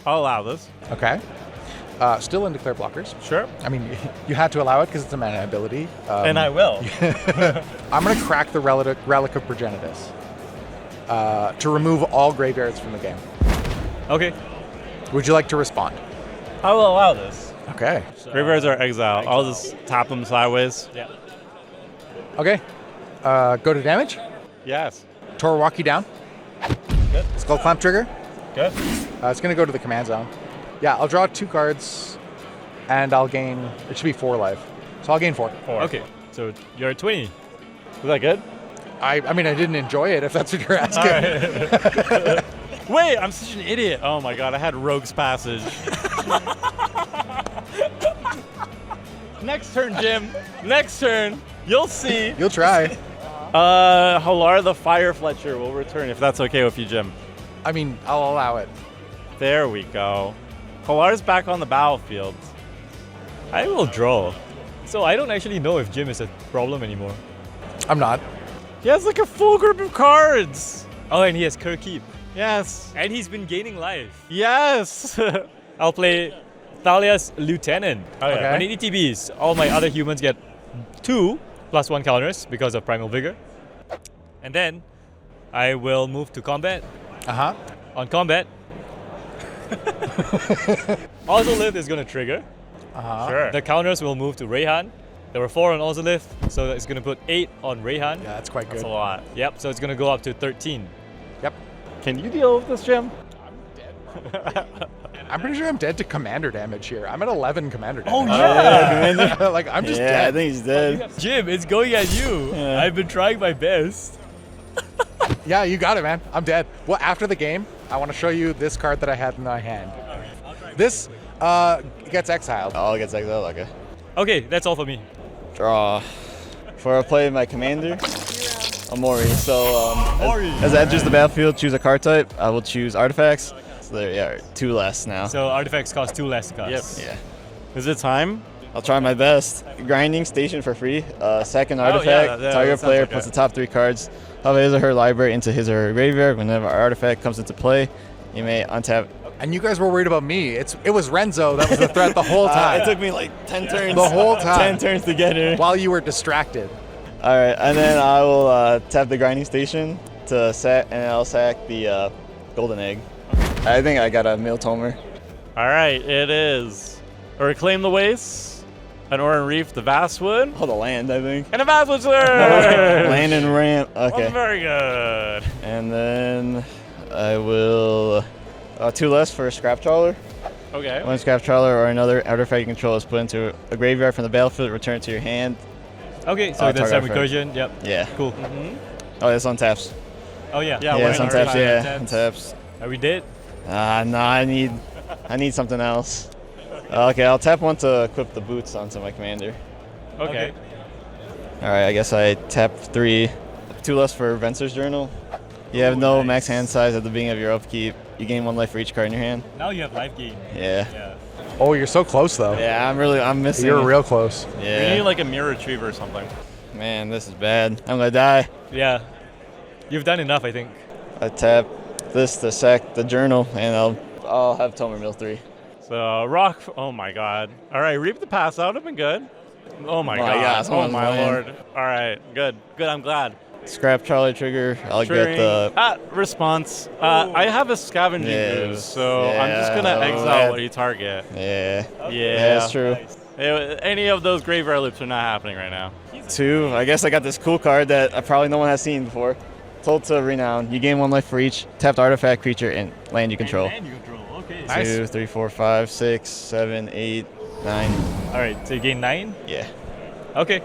Speaker 3: I'll allow this.
Speaker 4: Okay. Still in Declare Blockers.
Speaker 3: Sure.
Speaker 4: I mean, you had to allow it because it's a mana ability.
Speaker 3: And I will.
Speaker 4: I'm going to crack the Relic of Progenitus to remove all graveyards from the game.
Speaker 5: Okay.
Speaker 4: Would you like to respond?
Speaker 3: I will allow this.
Speaker 4: Okay.
Speaker 3: Graveyards are exiled. I'll just tap them sideways.
Speaker 5: Yeah.
Speaker 4: Okay. Go to damage.
Speaker 3: Yes.
Speaker 4: Torwaki down.
Speaker 3: Good.
Speaker 4: Skull Clamp trigger.
Speaker 3: Good.
Speaker 4: It's going to go to the command zone. Yeah, I'll draw 2 cards, and I'll gain, it should be 4 life. So I'll gain 4.
Speaker 5: Okay. So you're at 20.
Speaker 3: Is that good?
Speaker 4: I mean, I didn't enjoy it, if that's what you're asking.
Speaker 3: Wait, I'm such an idiot. Oh my god, I had Rogue's Passage. Next turn, Jim. Next turn. You'll see.
Speaker 4: You'll try.
Speaker 3: HALLAR the Firefletcher will return if that's okay with you, Jim.
Speaker 4: I mean, I'll allow it.
Speaker 3: There we go. HALLAR's back on the battlefield.
Speaker 5: I will draw. So I don't actually know if Jim is a problem anymore.
Speaker 4: I'm not.
Speaker 3: He has like a full group of cards.
Speaker 5: Oh, and he has Keep.
Speaker 3: Yes.
Speaker 5: And he's been gaining life.
Speaker 3: Yes.
Speaker 5: I'll play Thalia's Lieutenant.
Speaker 4: Okay.
Speaker 5: When it ETBs, all my other humans get 2 +1 counters because of Primal Vigor. And then I will move to combat.
Speaker 4: Uh-huh.
Speaker 5: On combat, Ozolith is going to trigger.
Speaker 4: Uh-huh.
Speaker 3: Sure.
Speaker 5: The counters will move to REYHAN. There were 4 on Ozolith, so it's going to put 8 on REYHAN.
Speaker 4: Yeah, that's quite
Speaker 3: That's
Speaker 4: good.
Speaker 3: a lot.
Speaker 5: Yep, so it's going to go up to 13.
Speaker 4: Yep.
Speaker 3: Can you deal with this, Jim?
Speaker 4: I'm pretty sure I'm dead to commander damage here. I'm at 11 commander
Speaker 3: Oh,
Speaker 4: damage. Like, I'm just
Speaker 2: Yeah, I
Speaker 4: dead.
Speaker 2: think he's dead.
Speaker 5: Jim, it's going at you.
Speaker 2: Yeah.
Speaker 5: I've been trying my best.
Speaker 4: Yeah, you got it, man. I'm dead. Well, after the game, I want to show you this card that I had in my hand. This gets exiled.
Speaker 2: Oh, it gets exiled. Okay.
Speaker 5: Okay, that's all for me.
Speaker 2: Draw. For a play my commander, Umori. So as it enters the battlefield, choose a card type. I will choose artifacts. So there, 2 less now.
Speaker 5: So artifacts cost 2 less cards.
Speaker 3: Yep.
Speaker 2: Yeah.
Speaker 3: Is it time?
Speaker 2: I'll try my best. Grinding station for free. Second
Speaker 3: yeah,
Speaker 2: artifact.
Speaker 3: that
Speaker 2: Target
Speaker 3: sounds
Speaker 2: player
Speaker 3: okay.
Speaker 2: puts the top 3 cards of his or her library into his or her graveyard. Whenever an artifact comes into play, you may untap.
Speaker 4: And you guys were worried about me. It was Renzo that was the threat the whole time.
Speaker 2: It took me like 10 turns.
Speaker 4: The whole time.
Speaker 2: 10 turns to get her.
Speaker 4: While you were distracted.
Speaker 2: All right, and then I will tap the grinding station to sack, and I'll sack the golden egg. I think I got a Miltomer.
Speaker 3: All right, it is a Reclaim the Wastes, an Oran Reef, the Vastwood,
Speaker 2: Oh, the land, I think.
Speaker 3: and a Vastwood Slur.
Speaker 2: Land and ramp. Okay.
Speaker 3: Oh, very good.
Speaker 2: And then I will 2 less for a scrap trawler.
Speaker 3: Okay.
Speaker 2: One scrap trawler or another artifact you control is put into a graveyard from the battlefield, return to your hand.
Speaker 5: Okay, so that's
Speaker 2: target
Speaker 5: some recursion. Yep.
Speaker 2: Yeah.
Speaker 5: Cool.
Speaker 2: Oh, it's on taps.
Speaker 5: Oh yeah.
Speaker 3: Yeah,
Speaker 2: Yeah,
Speaker 3: one
Speaker 2: it's on
Speaker 3: artifact.
Speaker 2: taps. Yeah,
Speaker 5: taps.
Speaker 2: on taps.
Speaker 5: Are we dead?
Speaker 2: No, I need something else. Okay, I'll tap 1 to equip the boots onto my commander.
Speaker 3: Okay.
Speaker 2: All right, I guess I tap 3. 2 less for Venser's Journal. You have no max hand size at the beginning of your upkeep. You gain 1 life for each card in your hand.
Speaker 5: Now you have life gain.
Speaker 2: Yeah.
Speaker 5: Yeah.
Speaker 4: Oh, you're so close though.
Speaker 2: Yeah, I'm missing.
Speaker 4: You're real close.
Speaker 3: We
Speaker 2: Yeah.
Speaker 3: need like a mirror retriever or something.
Speaker 2: Man, this is bad. I'm gonna die.
Speaker 5: Yeah. You've done enough, I think.
Speaker 2: I tap this to sack the journal, and I'll have Tomer Mill 3.
Speaker 3: So rock. Oh my God. All right, reap the pass. That would have been good. Oh my God.
Speaker 2: God,
Speaker 3: Oh
Speaker 2: someone's
Speaker 3: my
Speaker 2: lying.
Speaker 3: Lord. All right. Good. Good. I'm glad.
Speaker 2: Scrap Charlie trigger. I'll get the.
Speaker 3: Response. I have a scavenging
Speaker 2: Yes.
Speaker 3: ooze, so I'm just gonna
Speaker 2: Yeah.
Speaker 3: exile what you target.
Speaker 2: Yeah.
Speaker 3: Yeah.
Speaker 2: Yeah, that's true.
Speaker 3: Any of those graveyard loops are not happening right now.
Speaker 2: 2. I guess I got this cool card that probably no one has seen before. Told to Renown. You gain 1 life for each tapped artifact, creature, and land you control.
Speaker 5: And you control. Okay.
Speaker 4: Nice.
Speaker 2: 2, 3, 4, 5, 6, 7, 8, 9.
Speaker 5: All right. So you gain 9.
Speaker 2: Yeah.
Speaker 5: Okay.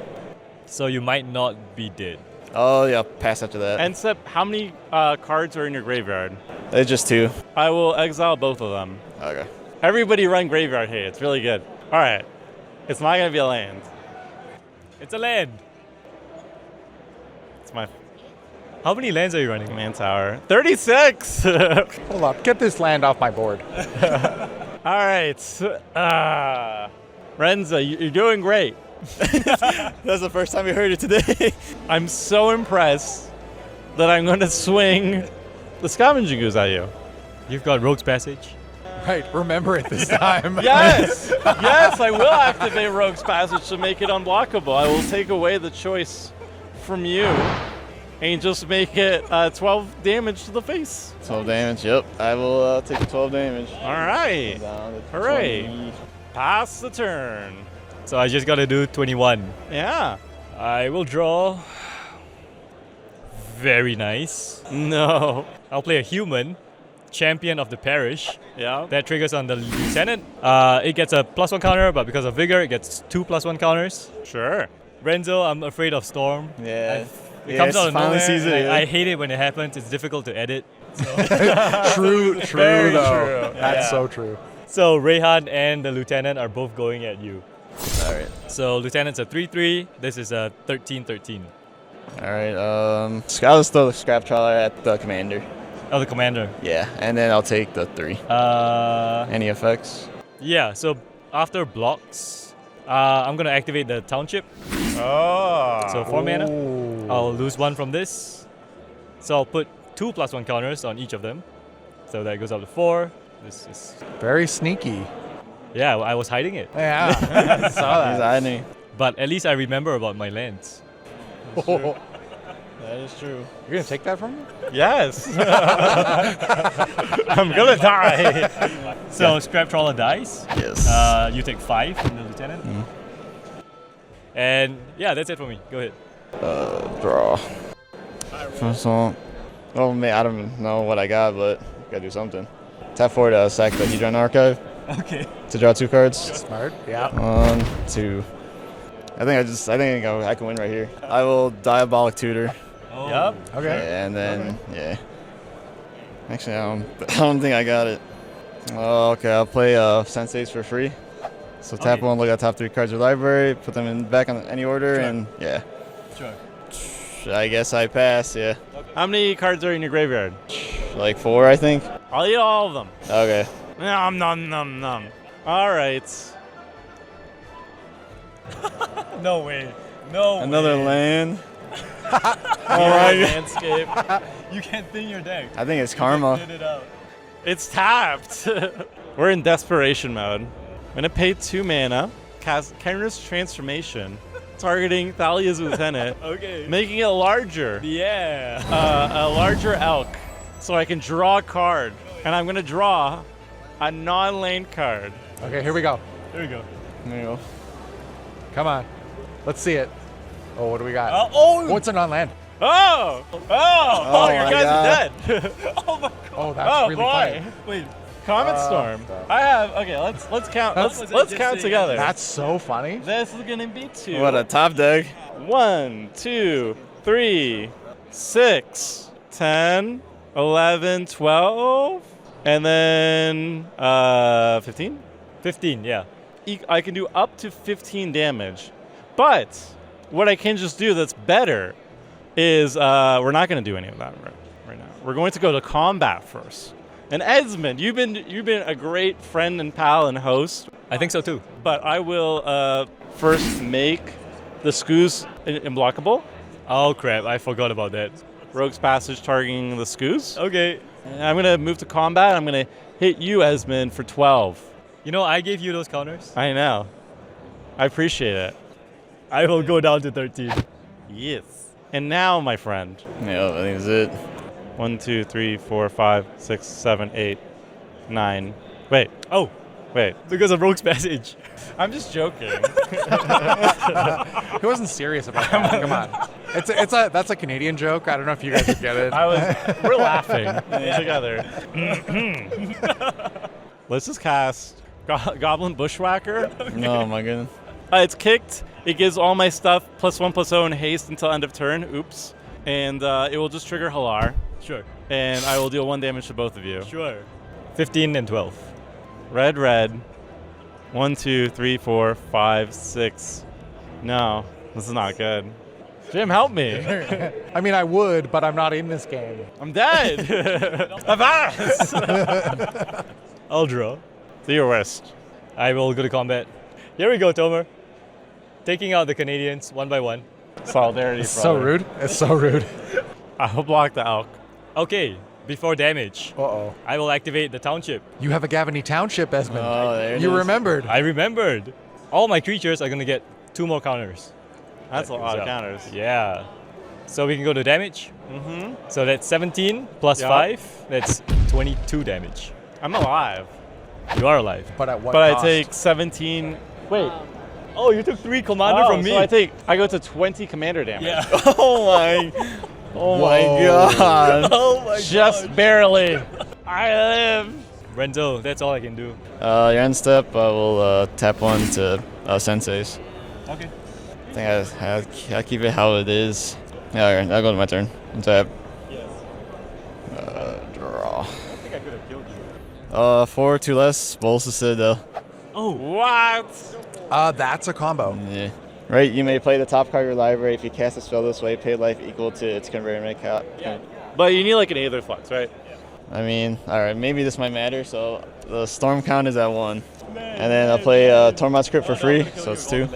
Speaker 5: So you might not be dead.
Speaker 2: Oh yeah, pass after that.
Speaker 3: And Sep, how many cards are in your graveyard?
Speaker 2: It's just 2.
Speaker 3: I will exile both of them.
Speaker 2: Okay.
Speaker 3: Everybody run graveyard. Hey, it's really good. All right. It's not gonna be a land.
Speaker 5: It's a land.
Speaker 3: It's my
Speaker 5: How many lands are you running?
Speaker 3: command tower. 36.
Speaker 4: Hold up. Get this land off my board.
Speaker 3: All right. Renzo, you're doing great.
Speaker 2: That's the first time we heard it today.
Speaker 3: I'm so impressed that I'm going to swing the scavenging ooze at you.
Speaker 5: You've got Rogue's Passage.
Speaker 4: Right. Remember it this time.
Speaker 3: Yes, yes, I will activate Rogue's Passage to make it unblockable. I will take away the choice from you and just make it 12 damage to the face.
Speaker 2: 12 damage, yep. I will take the 12 damage.
Speaker 3: All right.
Speaker 2: Down to
Speaker 3: Hooray.
Speaker 2: 20.
Speaker 3: Pass the turn.
Speaker 5: So I just got to do 21.
Speaker 3: Yeah.
Speaker 5: I will draw. Very nice.
Speaker 3: No.
Speaker 5: I'll play a human, champion of the parish.
Speaker 3: Yeah.
Speaker 5: That triggers on the lieutenant. It gets a +1 counter, but because of vigor, it gets 2 +1 counters.
Speaker 3: Sure.
Speaker 5: Renzo, I'm afraid of Storm.
Speaker 2: Yeah.
Speaker 5: It comes out of
Speaker 2: finally
Speaker 5: nowhere.
Speaker 2: sees it,
Speaker 5: and
Speaker 2: yeah.
Speaker 5: I hate it when it happens. It's difficult to edit.
Speaker 4: True
Speaker 5: Very
Speaker 4: though.
Speaker 5: true.
Speaker 4: That's
Speaker 5: Yeah.
Speaker 4: so true.
Speaker 5: So REYHAN and the lieutenant are both going at you.
Speaker 2: Alright.
Speaker 5: So lieutenant's a 3/3. This is a 13/13.
Speaker 2: Alright, I'll just throw the scrap trawler at the commander.
Speaker 5: Oh, the commander.
Speaker 2: Yeah, and then I'll take the 3. Any effects?
Speaker 5: Yeah. So after blocks, I'm gonna activate the township.
Speaker 3: Oh.
Speaker 5: So 4 mana.
Speaker 4: Ooh.
Speaker 5: I'll lose 1 from this. So I'll put 2 +1 counters on each of them. So that goes up to 4. This is.
Speaker 4: Very sneaky.
Speaker 5: Yeah, I was hiding it.
Speaker 4: Yeah. Saw
Speaker 2: He's
Speaker 4: that.
Speaker 2: hiding.
Speaker 5: But at least I remember about my lands.
Speaker 4: You're
Speaker 2: That is true.
Speaker 4: gonna take that from me?
Speaker 3: Yes. I'm gonna die.
Speaker 5: So Scrap Trawler dies.
Speaker 2: Yes.
Speaker 5: You take 5 from the lieutenant. And yeah, that's it for me. Go ahead.
Speaker 2: Draw. First one. Oh man, I don't know what I got, but gotta do something. Tap 4 to sack the Hedron Archive
Speaker 5: Okay.
Speaker 2: to draw 2 cards.
Speaker 4: Smart. Yeah.
Speaker 2: 1, 2. I think I can win right here. I will Diabolic Tutor.
Speaker 5: Oh.
Speaker 3: Yep.
Speaker 4: Okay.
Speaker 2: And then, yeah. Actually, I don't think I got it. Oh, okay, I'll play Sensates for free. So tap
Speaker 5: Okay.
Speaker 2: 1, look at top 3 cards of your library, put them in back on any order,
Speaker 5: Sure.
Speaker 2: and yeah.
Speaker 5: Sure.
Speaker 2: I guess I pass, yeah.
Speaker 3: How many cards are in your graveyard?
Speaker 2: Like 4, I think.
Speaker 3: I'll eat all of them.
Speaker 2: Okay.
Speaker 3: Nom nom nom nom. All right.
Speaker 5: No way. No
Speaker 2: Another
Speaker 5: way.
Speaker 2: land.
Speaker 3: All right. Landscape.
Speaker 5: You can't thin your deck.
Speaker 2: I think it's Karma.
Speaker 5: Thin it out.
Speaker 3: It's tapped. We're in desperation mode. I'm gonna pay 2 mana, cast Kenris Transformation, targeting Thalia's lieutenant,
Speaker 5: Okay.
Speaker 3: making it larger,
Speaker 5: Yeah.
Speaker 3: a larger elk, so I can draw a card, and I'm gonna draw a non-lane card.
Speaker 4: Okay. Here we go.
Speaker 5: There we go.
Speaker 2: There you go.
Speaker 4: Come on. Let's see it. Oh, what do we got?
Speaker 3: Oh!
Speaker 4: What's an on-land?
Speaker 3: Oh! Oh! Your
Speaker 2: my
Speaker 3: guys
Speaker 2: God.
Speaker 3: are dead. Oh my god.
Speaker 4: Oh, that's really
Speaker 3: boy.
Speaker 4: funny.
Speaker 3: Wait. Comet Storm. I have. Okay, let's count. Let's count together.
Speaker 4: That's so funny.
Speaker 3: This is gonna be 2.
Speaker 2: What a top deck.
Speaker 3: 1, 2, 3, 6, 10, 11, 12, and then 15.
Speaker 5: 15, yeah.
Speaker 3: I can do up to 15 damage, but what I can just do that's better is we're not going to do any of that right now. We're going to go to combat first. And Esmond, you've been a great friend and pal and host,
Speaker 5: I think so too.
Speaker 3: but I will first make the Skoos imblockable.
Speaker 5: Oh crap, I forgot about that.
Speaker 3: Rogue's Passage targeting the Skoos.
Speaker 5: Okay.
Speaker 3: And I'm going to move to combat. I'm going to hit you, Esmond, for 12.
Speaker 5: You know, I gave you those counters.
Speaker 3: I know. I appreciate it.
Speaker 5: I will go down to 13.
Speaker 3: Yes. And now, my friend.
Speaker 2: Yeah, I think that's it.
Speaker 3: 1, 2, 3, 4, 5, 6, 7, 8, 9. Wait.
Speaker 5: Oh,
Speaker 3: Wait.
Speaker 5: because of Rogue's Passage.
Speaker 3: I'm just joking.
Speaker 4: He wasn't serious about that. Come on. That's a Canadian joke. I don't know if you guys would get it.
Speaker 3: We're laughing together. Let's just cast Goblin Bushwhacker.
Speaker 2: Oh my goodness.
Speaker 3: It's kicked. It gives all my stuff +1/+0 and haste until end of turn. Oops. And it will just trigger Hallar.
Speaker 5: Sure.
Speaker 3: And I will deal 1 damage to both of you.
Speaker 5: Sure. 15 and 12.
Speaker 3: Red, red. 1, 2, 3, 4, 5, 6. No, this is not good. Jim, help me.
Speaker 4: I mean, I would, but I'm not in this game.
Speaker 3: I'm dead. Avast!
Speaker 5: I'll draw.
Speaker 3: Do your worst.
Speaker 5: I will go to combat. Here we go, Tomer. Taking out the Canadians one by one.
Speaker 3: Solidarity,
Speaker 4: It's so rude. It's so rude.
Speaker 3: I will block the elk.
Speaker 5: Okay, before damage,
Speaker 4: Uh-oh.
Speaker 5: I will activate the township.
Speaker 4: You have a Gavany Township, Esmond.
Speaker 2: Oh, there it
Speaker 4: You
Speaker 2: is.
Speaker 4: remembered.
Speaker 5: I remembered. All my creatures are going to get 2 more counters.
Speaker 3: That's a lot of
Speaker 5: So,
Speaker 3: counters.
Speaker 5: Yeah. So we can go to damage.
Speaker 3: Mm-hmm.
Speaker 5: So that's 17 plus
Speaker 3: Yeah.
Speaker 5: 5. That's 22 damage.
Speaker 3: I'm alive.
Speaker 5: You are alive.
Speaker 4: But at what
Speaker 3: But
Speaker 4: cost?
Speaker 3: I take 17. Wait.
Speaker 5: Oh, you took 3 commander from me.
Speaker 3: So I go to 20 commander damage.
Speaker 5: Yeah.
Speaker 2: Oh my. Oh my
Speaker 4: Whoa.
Speaker 2: god.
Speaker 5: Oh my
Speaker 3: Just barely. I live.
Speaker 5: Renzo, that's all I can do.
Speaker 2: Your end step, I will tap 1 to Sensei's.
Speaker 5: Okay.
Speaker 2: I think I keep it how it is. Yeah, alright, I'll go to my turn. Tap.
Speaker 5: Yes.
Speaker 2: Draw.
Speaker 5: I think I could have killed you.
Speaker 2: 4, 2 less. Bolts the Citadel.
Speaker 5: Oh.
Speaker 3: What?
Speaker 4: That's a combo.
Speaker 2: Yeah. Right, you may play the top card of your library. If you cast a spell this way, pay life equal to its converted rate count.
Speaker 5: Yeah.
Speaker 3: But you need like an Aether Flux, right?
Speaker 2: I mean, alright, maybe this might matter. So the storm count is at 1. And then I'll play Tormod Script for free, so it's 2.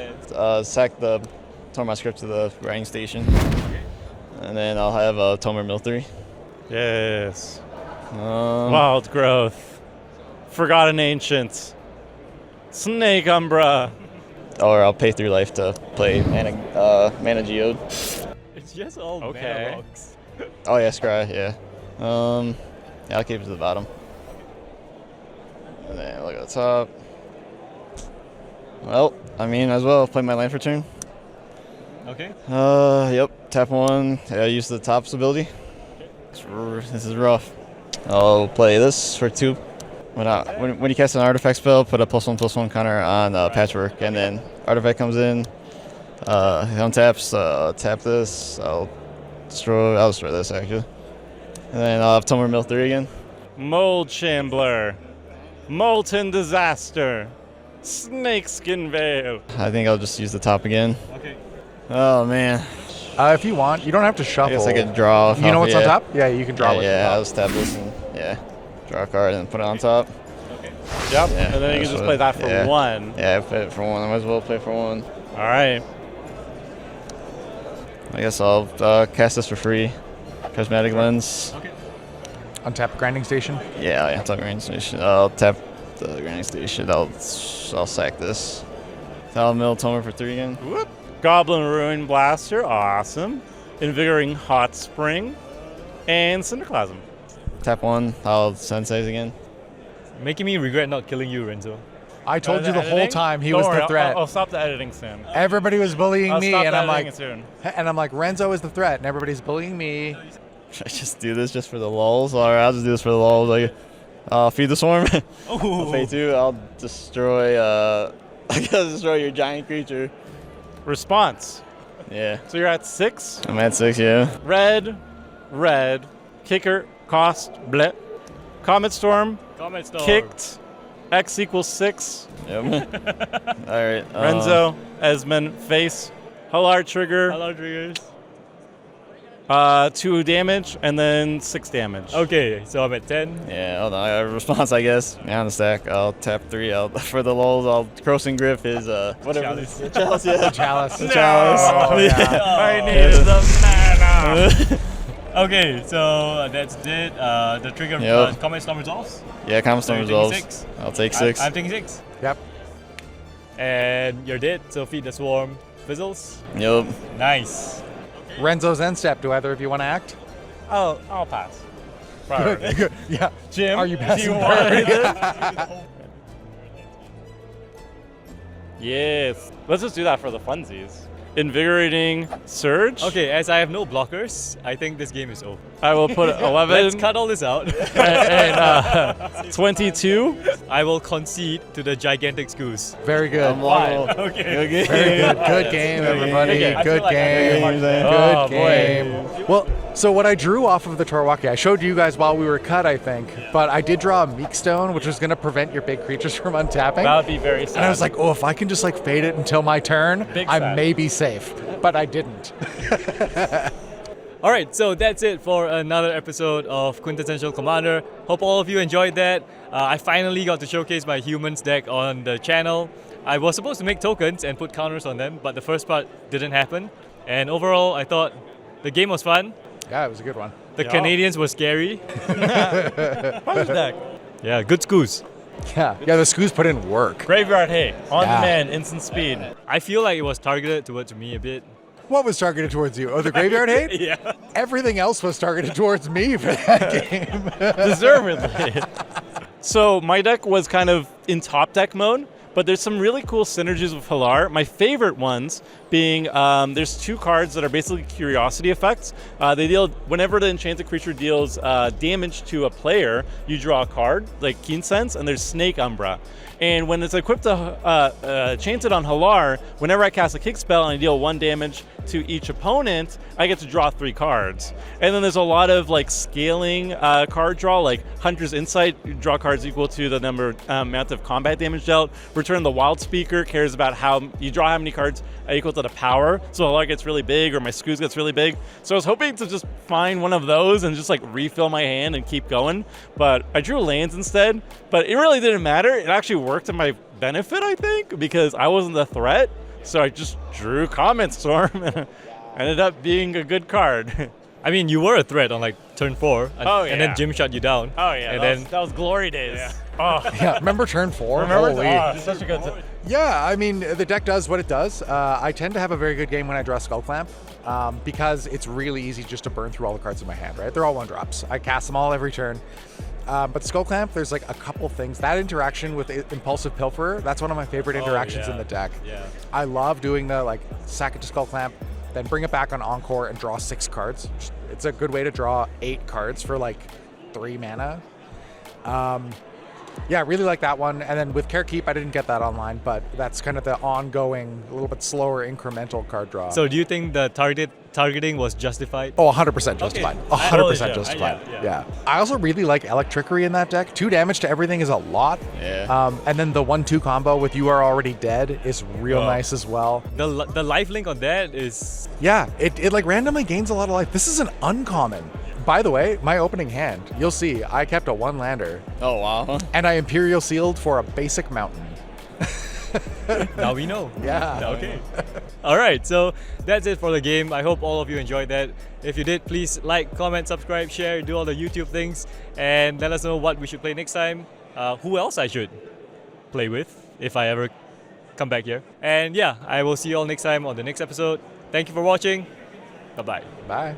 Speaker 2: Sack the Tormod Script to the grinding station. And then I'll have Tomer Mill 3.
Speaker 3: Yes.
Speaker 2: Um,
Speaker 3: Wild Growth. Forgotten Ancients. Snake Umbra.
Speaker 2: Or I'll pay 3 life to play Mana Geode.
Speaker 5: It's just all
Speaker 3: Okay.
Speaker 5: mana rocks.
Speaker 2: Oh yeah, Scry, yeah. Yeah, I'll keep it to the bottom. And then look at the top. Well, I mean, as well play my land for turn.
Speaker 5: Okay.
Speaker 2: Yep, tap 1. Use the top's ability. This is rough. I'll play this for 2. When you cast an artifact spell, put a +1/+1 counter on Patchwork, and then artifact comes in, untaps, tap this. I'll destroy this actually, and then I'll have Tomer Mill 3 again.
Speaker 3: Mold Shambler. Molten Disaster. Snakeskin Veil.
Speaker 2: I think I'll just use the top again.
Speaker 5: Okay.
Speaker 2: Oh man,
Speaker 4: If you want, you don't have to
Speaker 2: I
Speaker 4: shuffle.
Speaker 2: guess I could draw.
Speaker 4: You know what's on top? Yeah, you can draw what's
Speaker 2: Yeah,
Speaker 4: on
Speaker 2: I'll
Speaker 4: top.
Speaker 2: just tap this and draw a card and put it on top.
Speaker 5: Okay.
Speaker 3: Yep.
Speaker 2: Yeah,
Speaker 3: and then you
Speaker 2: that's
Speaker 3: can just
Speaker 2: what-
Speaker 3: play that for
Speaker 2: yeah.
Speaker 3: 1.
Speaker 2: Yeah, I play it for 1. I might as well play for 1.
Speaker 3: All right.
Speaker 2: I guess I'll cast this for free. Prismatic Lens.
Speaker 5: Okay.
Speaker 4: Untap grinding station.
Speaker 2: Yeah, I'll tap grinding station. I'll tap the grinding station. I'll sack this. I'll mill Tomer for 3 again.
Speaker 3: Whoop. Goblin Ruin Blaster. Awesome. Invigorating Hot Spring. And Cinderclasm.
Speaker 2: Tap 1. I'll Sensei's again.
Speaker 5: Making me regret not killing you, Renzo.
Speaker 4: I told you the whole
Speaker 3: Editing?
Speaker 4: time he
Speaker 3: Don't
Speaker 4: was
Speaker 3: worry,
Speaker 4: the threat.
Speaker 3: I'll stop the editing soon.
Speaker 4: Everybody was bullying
Speaker 3: I'll
Speaker 4: me,
Speaker 3: stop
Speaker 4: and
Speaker 3: the
Speaker 4: I'm like,
Speaker 3: editing soon.
Speaker 4: and I'm like, Renzo is the threat, and everybody's bullying me.
Speaker 2: Should I just do this just for the lulz? Or I'll just do this for the lulz. Like, feed the swarm. I'll pay 2. I'll destroy. I gotta destroy your giant creature.
Speaker 3: Response.
Speaker 2: Yeah.
Speaker 3: So you're at 6.
Speaker 2: I'm at 6. Yeah.
Speaker 3: Red. Kicker. Cost. Bleh. Comet Storm.
Speaker 5: Comment storm.
Speaker 3: Kicked. X equals 6.
Speaker 2: Yep. All right.
Speaker 3: Renzo. Esmond. Face. HALLAR trigger.
Speaker 5: HALLAR triggers.
Speaker 3: 2 damage and then 6 damage.
Speaker 5: Okay, so I'm at 10.
Speaker 2: Yeah. Hold on. I have a response, I guess. Yeah, on the stack. I'll tap 3. For the lulz, I'll Crossing Griff is whatever.
Speaker 5: Chalice.
Speaker 2: The chalice. Yeah.
Speaker 4: Chalice.
Speaker 2: The chalice.
Speaker 4: Oh, yeah.
Speaker 3: I needed the mana.
Speaker 5: Okay, so that's it. The trigger
Speaker 2: Yep.
Speaker 5: comment storm resolves.
Speaker 2: Yeah. Common Storm
Speaker 5: So you're taking
Speaker 2: resolves.
Speaker 5: 6.
Speaker 2: I'll take 6.
Speaker 5: I'm taking 6.
Speaker 4: Yep.
Speaker 5: And you're dead, so feed the swarm. Fizzles.
Speaker 2: Yep.
Speaker 5: Nice.
Speaker 4: Renzo's end step. Do either of you want to act?
Speaker 3: I'll pass. Priority.
Speaker 4: Good. Yeah.
Speaker 3: Jim,
Speaker 4: Are you
Speaker 3: do
Speaker 4: passing
Speaker 3: you
Speaker 4: priority?
Speaker 3: want Yes. Let's just do that for the funsies. Invigorating Surge.
Speaker 5: Okay, as I have no blockers, I think this game is over.
Speaker 3: I will put 11
Speaker 5: Let's cut all this out.
Speaker 3: and 22.
Speaker 5: I will concede to the gigantic scoos.
Speaker 4: Very good.
Speaker 2: I'm loyal.
Speaker 5: Okay.
Speaker 2: Good game.
Speaker 4: Very good. Good game, everybody.
Speaker 5: Okay, I
Speaker 4: Good
Speaker 5: feel like I
Speaker 4: game.
Speaker 5: made
Speaker 4: Good
Speaker 3: Oh, boy.
Speaker 4: game. Well, so what I drew off of the WAUKI, I showed you guys while we were cut, I think, but I did draw a Meek Stone, which was going to prevent your big creatures from untapping.
Speaker 3: That would be very sad.
Speaker 4: And I was like, oh, if I can just like fade it until my turn,
Speaker 3: Big
Speaker 4: I
Speaker 3: sad.
Speaker 4: may be safe. But I didn't.
Speaker 5: All right, so that's it for another episode of Quintessential Commander. Hope all of you enjoyed that. I finally got to showcase my humans deck on the channel. I was supposed to make tokens and put counters on them, but the first part didn't happen. And overall, I thought the game was fun.
Speaker 4: Yeah, it was a good one.
Speaker 5: The
Speaker 3: Yeah.
Speaker 5: Canadians were scary.
Speaker 3: Punch deck.
Speaker 5: Yeah, good scoos.
Speaker 4: Yeah, the Scoos put in work.
Speaker 3: Graveyard Hate. On
Speaker 4: Yeah.
Speaker 3: demand. Instant speed.
Speaker 5: I feel like it was targeted towards me a bit.
Speaker 4: What was targeted towards you? Oh, the Graveyard Hate?
Speaker 5: Yeah.
Speaker 4: Everything else was targeted towards me for that game.
Speaker 3: Deservedly. So my deck was kind of in top deck mode, but there's some really cool synergies with HALLAR. My favorite ones being there's 2 cards that are basically curiosity effects. They deal whenever the enchanted creature deals damage to a player, you draw a card like Keen Sense, and there's Snake Umbra. And when it's equipped to enchanted on HALLAR, whenever I cast a kick spell and I deal 1 damage to each opponent, I get to draw 3 cards. And then there's a lot of like scaling card draw, like Hunter's Insight, you draw cards equal to the number amount of combat damage dealt. Return the Wild Speaker cares about how you draw how many cards equal to the power. So HALLAR gets really big or my Scoos gets really big. So I was hoping to just find one of those and just like refill my hand and keep going. But I drew lands instead, but it really didn't matter. It actually worked to my benefit, I think, because I wasn't the threat. So I just drew Comment Storm and ended up being a good card.
Speaker 5: I mean, you were a threat on like turn 4, and,
Speaker 3: Oh,
Speaker 5: and
Speaker 3: yeah.
Speaker 5: then Jim shut you down.
Speaker 3: Oh yeah,
Speaker 5: and
Speaker 3: that was glory days. Oh,
Speaker 4: Yeah, remember turn 4?
Speaker 3: remember?
Speaker 4: Holy.
Speaker 3: Oh, such a good.
Speaker 4: Yeah, I mean, the deck does what it does. I tend to have a very good game when I draw Skull Clamp because it's really easy just to burn through all the cards in my hand, right? They're all 1-drops. I cast them all every turn. But Skull Clamp, there's like a couple things. That interaction with Impulsive Pilferer, that's one of my favorite interactions in the deck.
Speaker 5: Yeah.
Speaker 4: I love doing the like sack it to Skull Clamp, then bring it back on Encore and draw 6 cards. It's a good way to draw 8 cards for like 3 mana. Yeah, I really like that one. And then with Care Keep, I didn't get that online, but that's kind of the ongoing, a little bit slower incremental card draw.
Speaker 5: So do you think the targeting was justified?
Speaker 4: Oh, 100% justified.
Speaker 5: Okay.
Speaker 4: 100% justified.
Speaker 5: Yeah.
Speaker 4: Yeah. I also really like Electrickery in that deck. 2 damage to everything is a lot.
Speaker 2: Yeah.
Speaker 4: And then the 1-2 combo with You Are Already Dead is real
Speaker 5: Oh.
Speaker 4: nice as well.
Speaker 5: The life link on that is...
Speaker 4: Yeah, it like randomly gains a lot of life. This is an uncommon. By the way, my opening hand, you'll see, I kept a 1-lander.
Speaker 2: Oh, wow.
Speaker 4: And I Imperial Sealed for a basic mountain.
Speaker 5: Now we know.
Speaker 4: Yeah.
Speaker 5: Okay. All right, so that's it for the game. I hope all of you enjoyed that. If you did, please like, comment, subscribe, share, do all the YouTube things, and let us know what we should play next time. Who else I should play with if I ever come back here. And yeah, I will see you all next time on the next episode. Thank you for watching. Bye-bye.
Speaker 4: Bye.